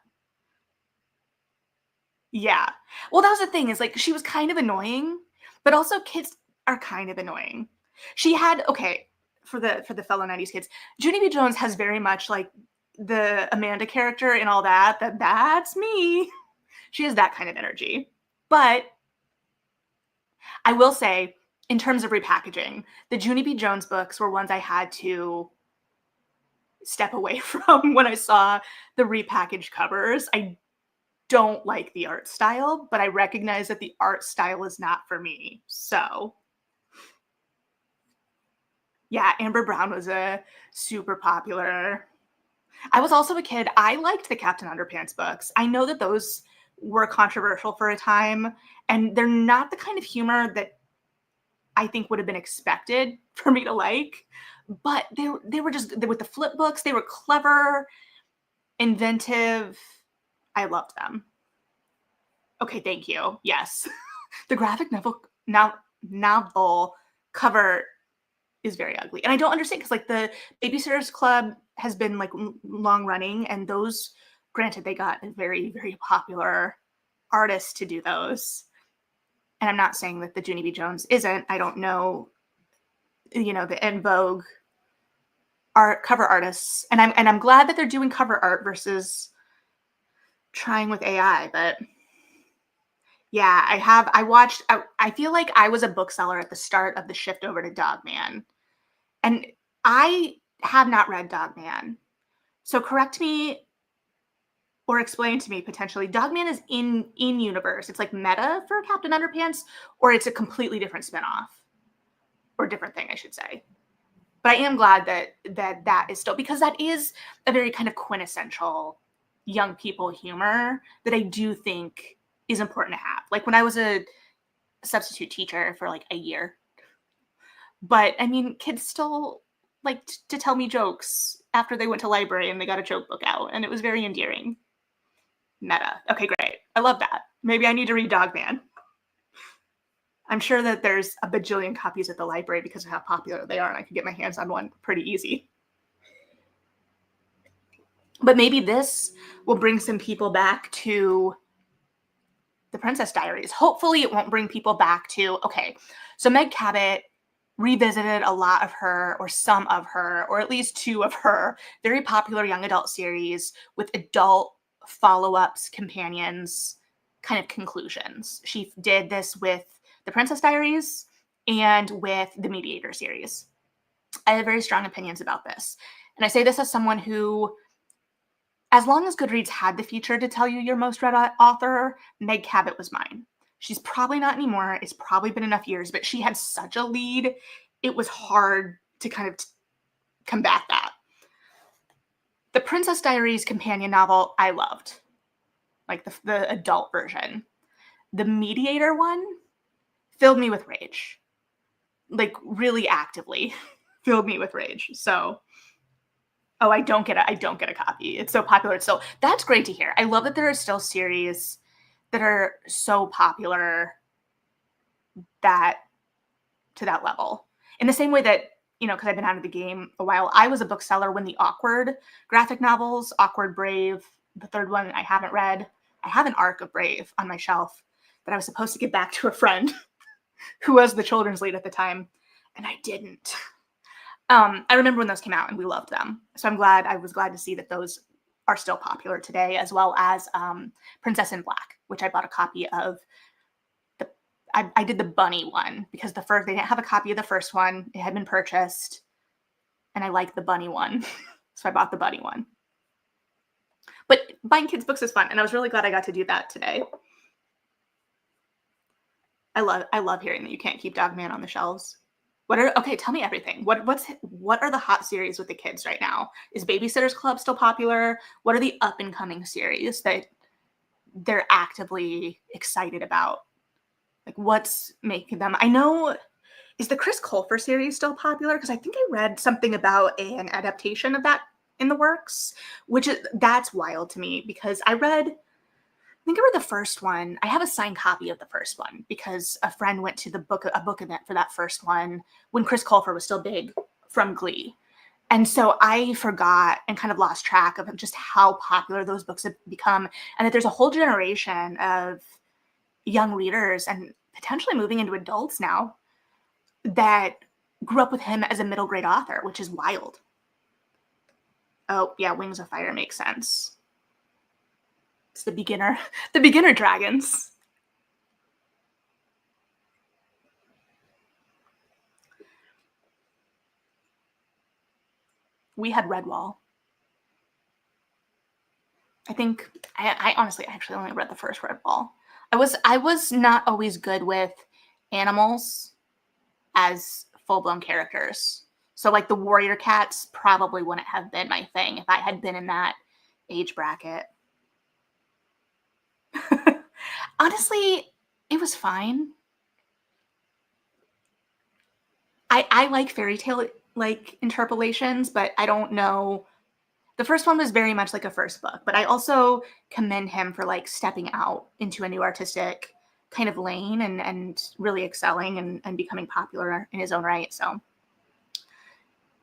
Yeah. Well, that was the thing, is like she was kind of annoying, but also kids are kind of annoying. She had for the fellow 90s kids, Junie B. Jones has very much like the Amanda character and all that's me. She has that kind of energy. But I will say, in terms of repackaging, the Junie B. Jones books were ones I had to step away from when I saw the repackaged covers. I don't like the art style, but I recognize that the art style is not for me. So yeah, Amber Brown was a super popular. I was also a kid. I liked the Captain Underpants books. I know that those were controversial for a time, and they're not the kind of humor that I think would have been expected for me to like. But they were just with the flip books. They were clever, inventive. I loved them. Okay, thank you. Yes, the graphic novel cover is very ugly, and I don't understand because like the Babysitters Club has been like long running, and those, granted, they got a very, very popular artist to do those. And I'm not saying that the Junie B. Jones isn't. I don't know, the En Vogue art cover artists, and I'm glad that they're doing cover art versus trying with AI. But yeah, I feel like I was a bookseller at the start of the shift over to Dogman, and I have not read Dogman. So correct me or explain to me potentially, Dogman is in universe. It's like meta for Captain Underpants, or it's a completely different spinoff. or different thing, I should say. But I am glad that is still, because that is a very kind of quintessential young people humor that I do think is important to have. Like when I was a substitute teacher for like a year, but I mean, kids still like to tell me jokes after they went to library and they got a joke book out, and it was very endearing. Meta. Okay, great. I love that. Maybe I need to read Dogman. I'm sure that there's a bajillion copies at the library because of how popular they are, and I could get my hands on one pretty easy. But maybe this will bring some people back to the Princess Diaries. Hopefully it won't bring people back to, okay, so Meg Cabot revisited a lot of her, or some of her, or at least two of her very popular young adult series with adult follow-ups, companions, kind of conclusions. She did this with the Princess Diaries and with the Mediator series. I have very strong opinions about this. And I say this as someone who, as long as Goodreads had the feature to tell you your most read author, Meg Cabot was mine. She's probably not anymore. It's probably been enough years, but she had such a lead. It was hard to kind of combat that. The Princess Diaries companion novel, I loved. Like the adult version. The Mediator one filled me with rage. Like really actively filled me with rage. So, oh, I don't get a copy. It's so popular. So that's great to hear. I love that there are still series that are so popular that to that level. In the same way that, because I've been out of the game a while, I was a bookseller when the Awkward graphic novels, Awkward Brave, the third one I haven't read. I have an arc of Brave on my shelf that I was supposed to give back to a friend who was the children's lead at the time, and I didn't. I remember when those came out and we loved them. So I was glad to see that those are still popular today, as well as Princess in Black, which I bought a copy of. I did the bunny one because they didn't have a copy of the first one. It had been purchased and I liked the bunny one. So I bought the bunny one. But buying kids books is fun, and I was really glad I got to do that today. I love hearing that you can't keep Dogman on the shelves. Okay, tell me everything. What are the hot series with the kids right now? Is Babysitter's Club still popular? What are the up and coming series that they're actively excited about? Like what's making them? I know, is the Chris Colfer series still popular? Because I think I read something about an adaptation of that in the works, that's wild to me because I read the first one. I have a signed copy of the first one because a friend went to a book event for that first one when Chris Colfer was still big from Glee. And so I forgot and kind of lost track of just how popular those books have become, and that there's a whole generation of young readers and potentially moving into adults now that grew up with him as a middle grade author, which is wild. Oh, yeah, Wings of Fire makes sense. It's the beginner dragons. We had Redwall. I think I honestly actually only read the first Redwall. I was not always good with animals as full-blown characters. So like the warrior cats probably wouldn't have been my thing if I had been in that age bracket. Honestly, it was fine. I like fairy tale like interpolations, but I don't know. The first one was very much like a first book, but I also commend him for like stepping out into a new artistic kind of lane and really excelling and becoming popular in his own right. So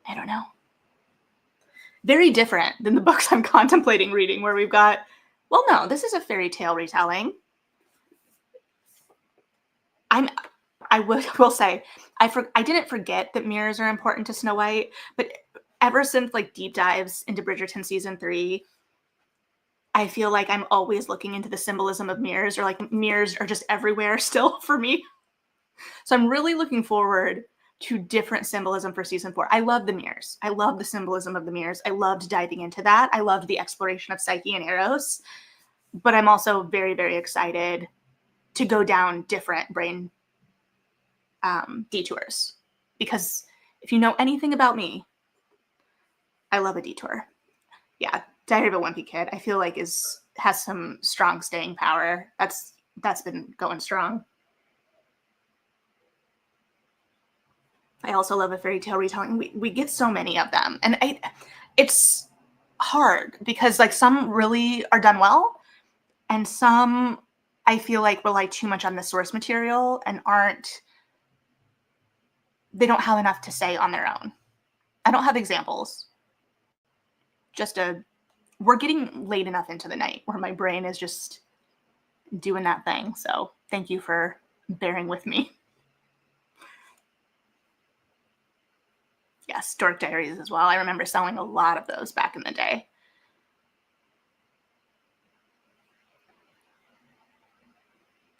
I don't know. Very different than the books I'm contemplating reading, where we've got, well, no, this is a fairy tale retelling. I will say, I didn't forget that mirrors are important to Snow White, but ever since like deep dives into Bridgerton season 3, I feel like I'm always looking into the symbolism of mirrors, or like mirrors are just everywhere still for me. So I'm really looking forward to different symbolism for season 4. I love the mirrors. I love the symbolism of the mirrors. I loved diving into that. I loved the exploration of Psyche and Eros, but I'm also very, very excited to go down different brain detours. because if you know anything about me, I love a detour. Yeah, Diary of a Wimpy Kid, I feel like has some strong staying power. That's been going strong. I also love a fairy tale retelling. We get so many of them, and it's hard because like some really are done well, and some I feel like rely too much on the source material and they don't have enough to say on their own. I don't have examples. We're getting late enough into the night where my brain is just doing that thing. So thank you for bearing with me. Yes, Dork Diaries as well. I remember selling a lot of those back in the day.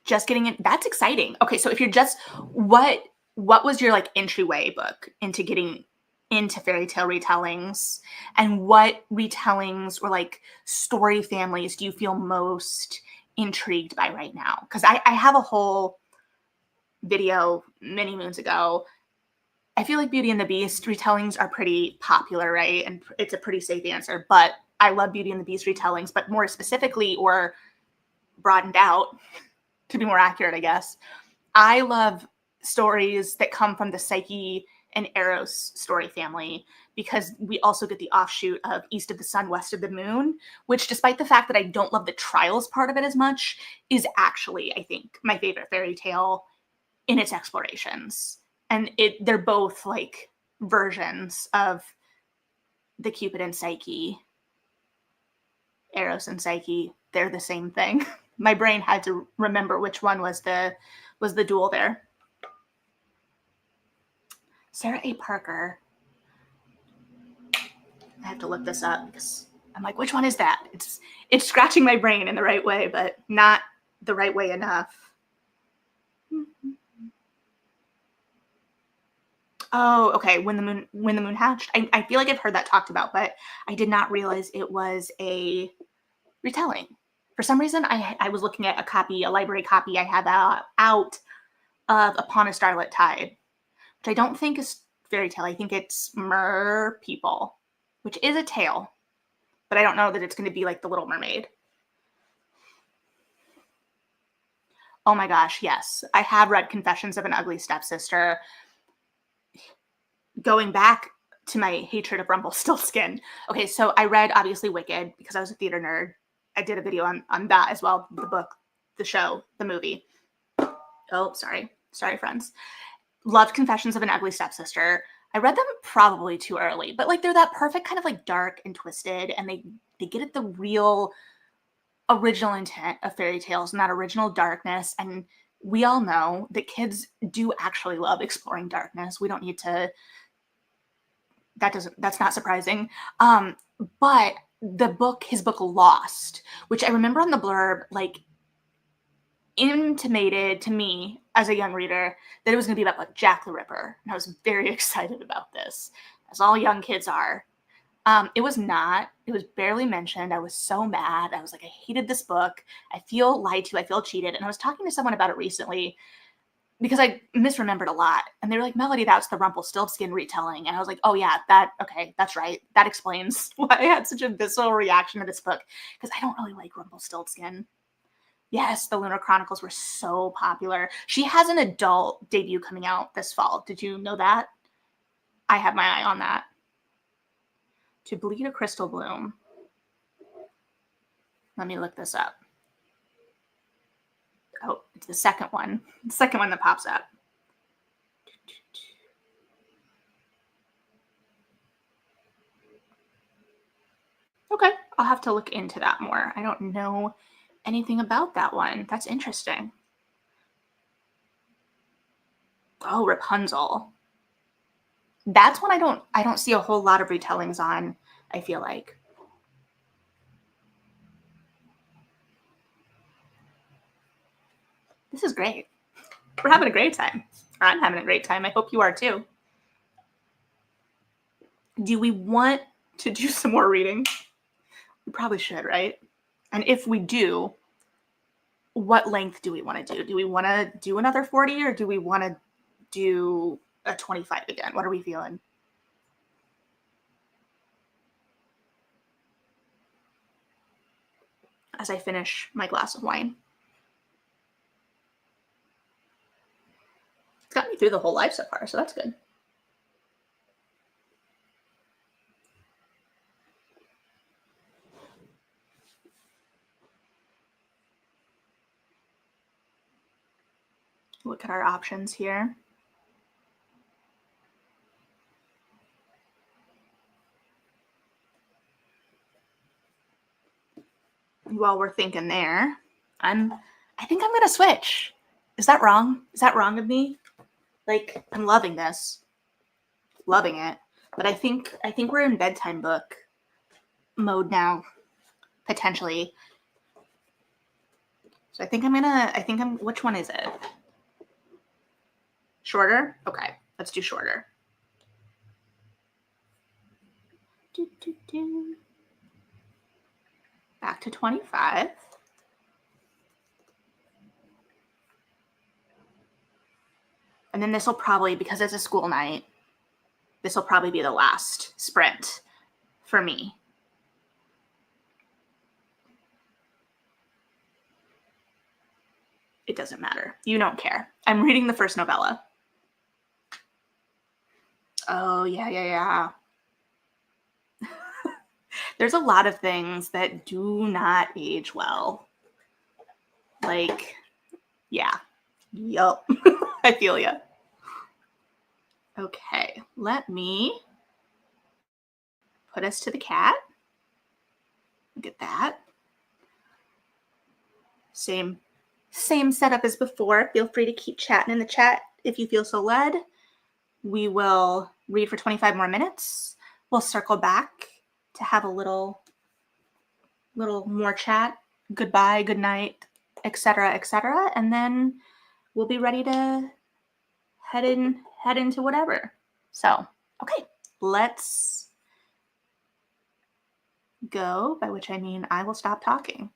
Just getting in, that's exciting. Okay, so if you're just what was your like entryway book into getting into fairy tale retellings, and what retellings or like story families do you feel most intrigued by right now? Because I have a whole video many moons ago. I feel like Beauty and the Beast retellings are pretty popular, right? And it's a pretty safe answer, but I love Beauty and the Beast retellings, but more specifically or broadened out, to be more accurate, I guess, I love stories that come from the Psyche and Eros story family, because we also get the offshoot of East of the Sun, West of the Moon, which, despite the fact that I don't love the trials part of it as much, is actually, I think, my favorite fairy tale in its explorations. And they're both like versions of the Cupid and Psyche, Eros and Psyche. They're the same thing. My brain had to remember which one was the duel there. Sarah A. Parker. I have to look this up because I'm like, which one is that? It's scratching my brain in the right way, but not the right way enough. Oh, okay. When the Moon Hatched. I feel like I've heard that talked about, but I did not realize it was a retelling. For some reason, I was looking at a library copy I had out of Upon a Starlit Tide, which I don't think is fairy tale. I think it's Mer People, which is a tale, but I don't know that it's going to be like The Little Mermaid. Oh my gosh, yes. I have read Confessions of an Ugly Stepsister. Going back to my hatred of Rumpelstiltskin. Okay, so I read, obviously, Wicked because I was a theater nerd. I did a video on that as well, the book, the show, the movie. Oh, sorry, friends. Loved Confessions of an Ugly Stepsister. I read them probably too early, but like they're that perfect kind of like dark and twisted, and they get at the real original intent of fairy tales and that original darkness. And we all know that kids do actually love exploring darkness. We don't need to. That's not surprising. But his book Lost, which I remember on the blurb, like intimated to me as a young reader that it was going to be about like Jack the Ripper. And I was very excited about this, as all young kids are. It was not. It was barely mentioned. I was so mad. I was like, I hated this book. I feel lied to. I feel cheated. And I was talking to someone about it recently because I misremembered a lot. And they were like, Melody, that's the Rumpelstiltskin retelling. And I was like, oh yeah, okay, that's right. That explains why I had such a visceral reaction to this book, because I don't really like Rumpelstiltskin. Yes, the Lunar Chronicles were so popular. She has an adult debut coming out this fall. Did you know that? I have my eye on that. To Bleed a Crystal Bloom. Let me look this up. Oh, it's the second one. The second one that pops up. Okay, I'll have to look into that more. I don't know anything about that one. That's interesting. Oh, Rapunzel. That's one I don't see a whole lot of retellings on, I feel like. This is great. We're having a great time. I'm having a great time. I hope you are too. Do we want to do some more reading? We probably should, right? And if we do, what length do we want to do? Do we want to do another 40, or do we want to do a 25 again. What are we feeling? As I finish my glass of wine. It's got me through the whole life so far, so that's good. Look at our options here. While we're thinking there, I think I'm gonna switch. Is that wrong? Is that wrong of me? Like, I'm loving this. Loving it. But I think we're in bedtime book mode now, potentially. So which one is it? Shorter? Okay, let's do shorter. Back to 25. And then this will probably, because it's a school night, this will probably be the last sprint for me. It doesn't matter. You don't care. I'm reading the first novella. Oh, yeah. There's a lot of things that do not age well. Like, yeah. Yup. I feel ya. Okay, let me put us to the cat. Look at that. Same setup as before. Feel free to keep chatting in the chat if you feel so led. We will read for 25 more minutes. We'll circle back to have a little more chat. Goodbye, good night, etc., and then we'll be ready to head into whatever. So, okay, let's go, by which I mean I will stop talking.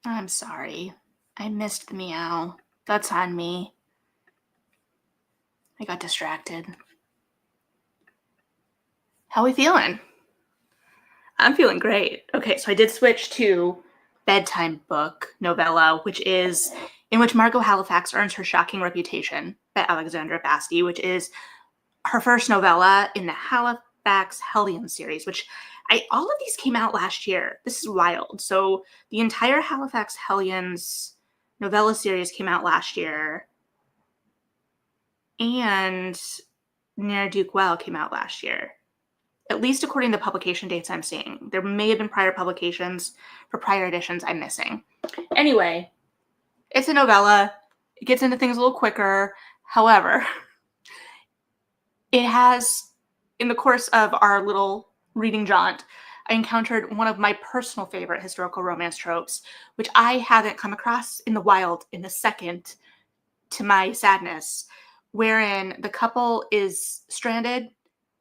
I'm sorry. I missed the meow. That's on me. I got distracted. How we feeling? I'm feeling great. Okay, so I did switch to bedtime book novella, in which Margot Halifax earns her shocking reputation by Alexandra Basti, which is her first novella in the Halifax Hellions series, which all of these came out last year. This is wild. So the entire Halifax Hellions novella series came out last year, and Ne'er Duke Well came out last year. At least according to the publication dates I'm seeing. There may have been prior publications for prior editions I'm missing. Anyway, it's a novella. It gets into things a little quicker. However, it has, in the course of our little reading jaunt, I encountered one of my personal favorite historical romance tropes, which I haven't come across in the wild in the second, to my sadness, wherein the couple is stranded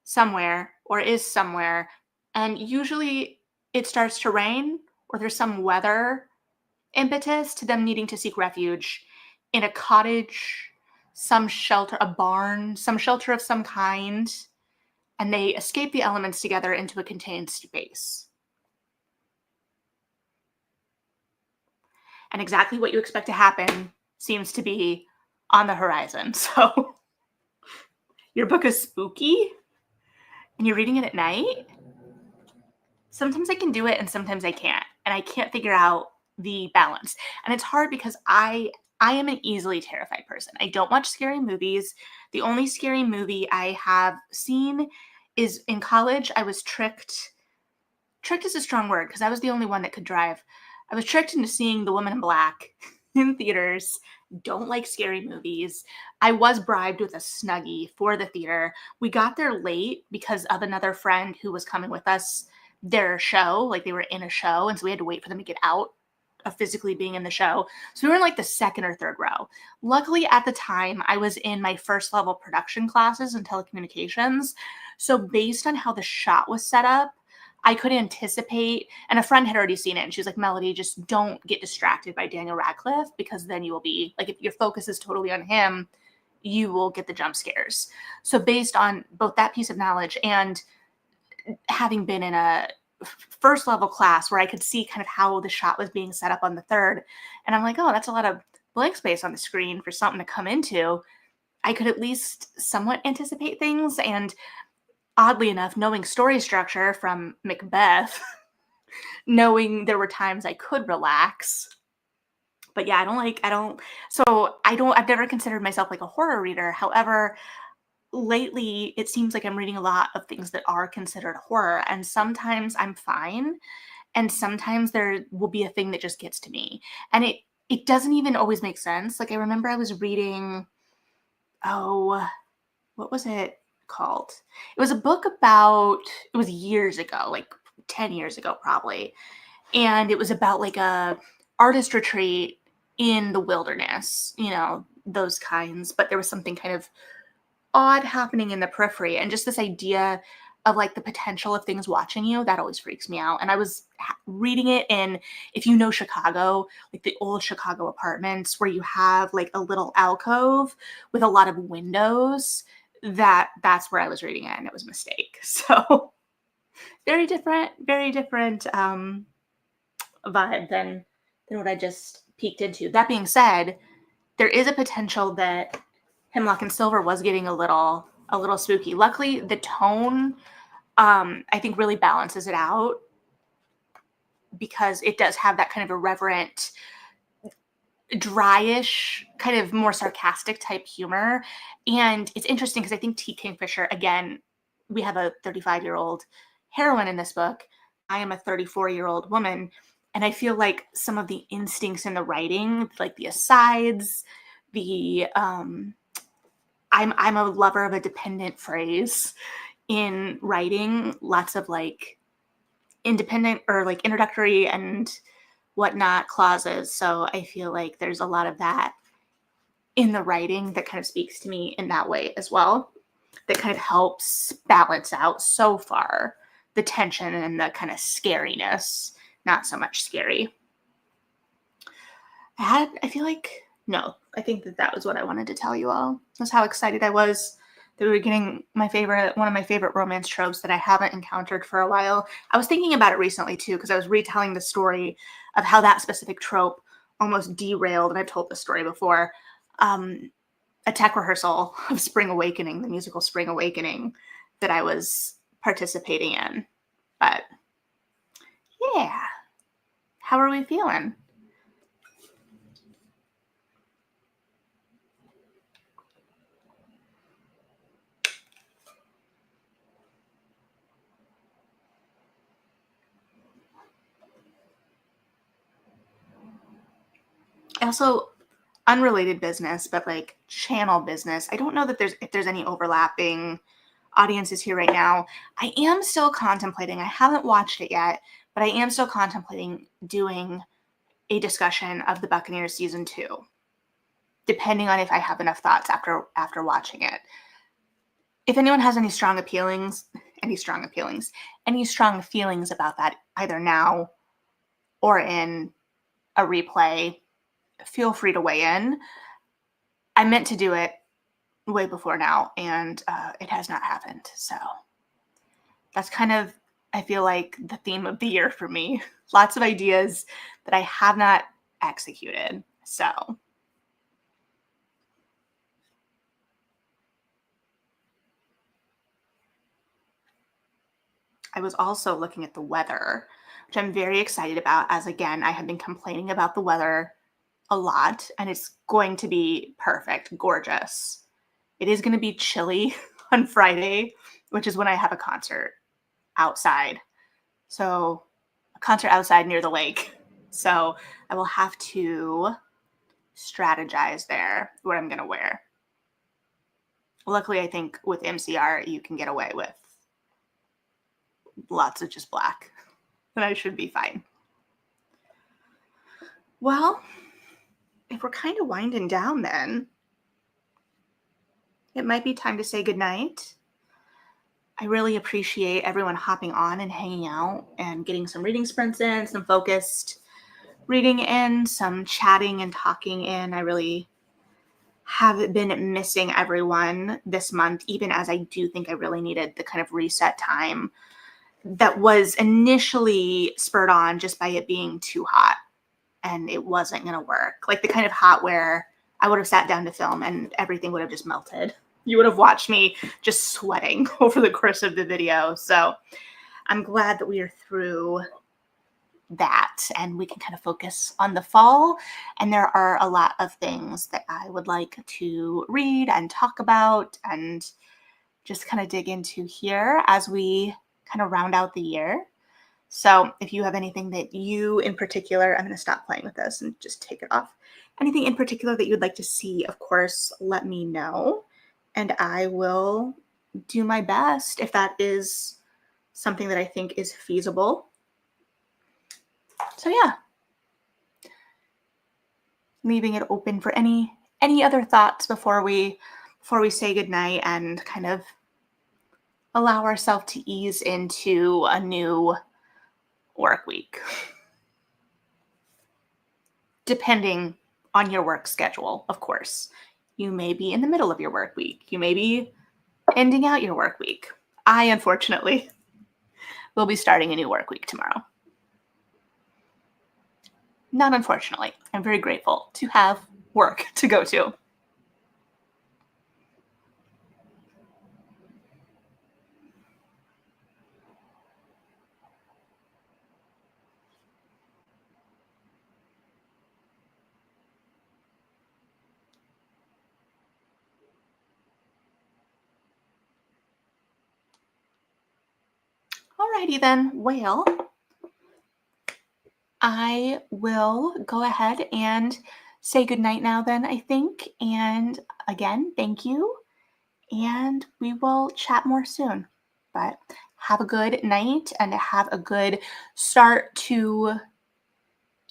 somewhere or is somewhere, and usually it starts to rain or there's some weather impetus to them needing to seek refuge in a cottage, some shelter, a barn, some shelter of some kind, and they escape the elements together into a contained space. And exactly what you expect to happen seems to be on the horizon. So your book is spooky and you're reading it at night. Sometimes I can do it and sometimes I can't. And I can't figure out the balance. And it's hard because I am an easily terrified person. I don't watch scary movies. The only scary movie I have seen is in college. I was tricked. Tricked is a strong word because I was the only one that could drive. I was tricked into seeing The Woman in Black in theaters. Don't like scary movies. I was bribed with a Snuggie for the theater. We got there late because of another friend who was coming with us, their show. Like they were in a show, and so we had to wait for them to get out of physically being in the show. So we were in like the second or third row. Luckily, at the time, I was in my first level production classes in telecommunications. So based on how the shot was set up, I could anticipate, and a friend had already seen it, and she was like, Melody, just don't get distracted by Daniel Radcliffe, because then you will be, like, if your focus is totally on him, you will get the jump scares. So based on both that piece of knowledge and having been in a first level class where I could see kind of how the shot was being set up on the third, and I'm like, oh, that's a lot of blank space on the screen for something to come into, I could at least somewhat anticipate things. And oddly enough, knowing story structure from Macbeth, knowing there were times I could relax. But yeah, I've never considered myself like a horror reader. However, lately it seems like I'm reading a lot of things that are considered horror, and sometimes I'm fine, and sometimes there will be a thing that just gets to me. And it doesn't even always make sense. Like I remember I was reading, oh, what was it called? It was a book it was years ago, like 10 years ago probably. And it was about like a artist retreat in the wilderness, those kinds. But there was something kind of odd happening in the periphery. And just this idea of like the potential of things watching you, that always freaks me out. And I was reading it in, if you know Chicago, like the old Chicago apartments where you have like a little alcove with a lot of windows, that's where I was reading it, and it was a mistake. So very different vibe than what I just peeked into. That being said, there is a potential that Hemlock and Silver was getting a little spooky. Luckily, the tone, I think, really balances it out, because it does have that kind of irreverent, dryish, kind of more sarcastic type humor. And it's interesting because I think T. Kingfisher, again, we have a 35-year-old heroine in this book. I am a 34-year-old woman. And I feel like some of the instincts in the writing, like the asides, the I'm a lover of a dependent phrase in writing, lots of like independent or like introductory and whatnot clauses. So I feel like there's a lot of that in the writing that kind of speaks to me in that way as well, that kind of helps balance out so far the tension and the kind of scariness. Not so much scary. I feel like, no, I think that was what I wanted to tell you all. That's how excited I was that we were getting one of my favorite romance tropes that I haven't encountered for a while. I was thinking about it recently too, because I was retelling the story of how that specific trope almost derailed, and I've told this story before, a tech rehearsal of Spring Awakening, the musical Spring Awakening, that I was participating in. But yeah, how are we feeling? Also, unrelated business, but like channel business. I don't know that there's any overlapping audiences here right now. I am still contemplating. I haven't watched it yet, but I am still contemplating doing a discussion of the Buccaneers season 2, depending on if I have enough thoughts after watching it. If anyone has any strong feelings about that, either now or in a replay, feel free to weigh in. I meant to do it way before now, and it has not happened. So that's kind of, I feel like, the theme of the year for me. Lots of ideas that I have not executed. So I was also looking at the weather, which I'm very excited about, as again, I have been complaining about the weather a lot, and it's going to be perfect, gorgeous. It is going to be chilly on Friday, which is when I have a concert outside. So, a concert outside near the lake. So, I will have to strategize there what I'm going to wear. Luckily, I think with MCR, you can get away with lots of just black, and I should be fine. Well, if we're kind of winding down, then it might be time to say goodnight. I really appreciate everyone hopping on and hanging out and getting some reading sprints in, some focused reading in, some chatting and talking in. I really have been missing everyone this month, even as I do think I really needed the kind of reset time that was initially spurred on just by it being too hot, and it wasn't going to work. Like the kind of hot where I would have sat down to film and everything would have just melted. You would have watched me just sweating over the course of the video. So I'm glad that we are through that and we can kind of focus on the fall. And there are a lot of things that I would like to read and talk about and just kind of dig into here as we kind of round out the year. So if you have anything that you in particular, I'm going to stop playing with this and just take it off. Anything in particular that you'd like to see, of course, let me know. And I will do my best if that is something that I think is feasible. So yeah, leaving it open for any other thoughts before we say goodnight and kind of allow ourselves to ease into a new work week, depending on your work schedule, of course. You may be in the middle of your work week. You may be ending out your work week. I, unfortunately, will be starting a new work week tomorrow. Not unfortunately. I'm very grateful to have work to go to. Alrighty then. Well, I will go ahead and say goodnight now then, I think. And again, thank you. And we will chat more soon. But have a good night and have a good start to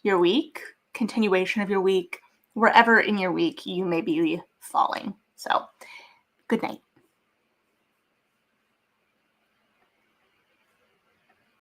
your week, continuation of your week, wherever in your week you may be falling. So, good night.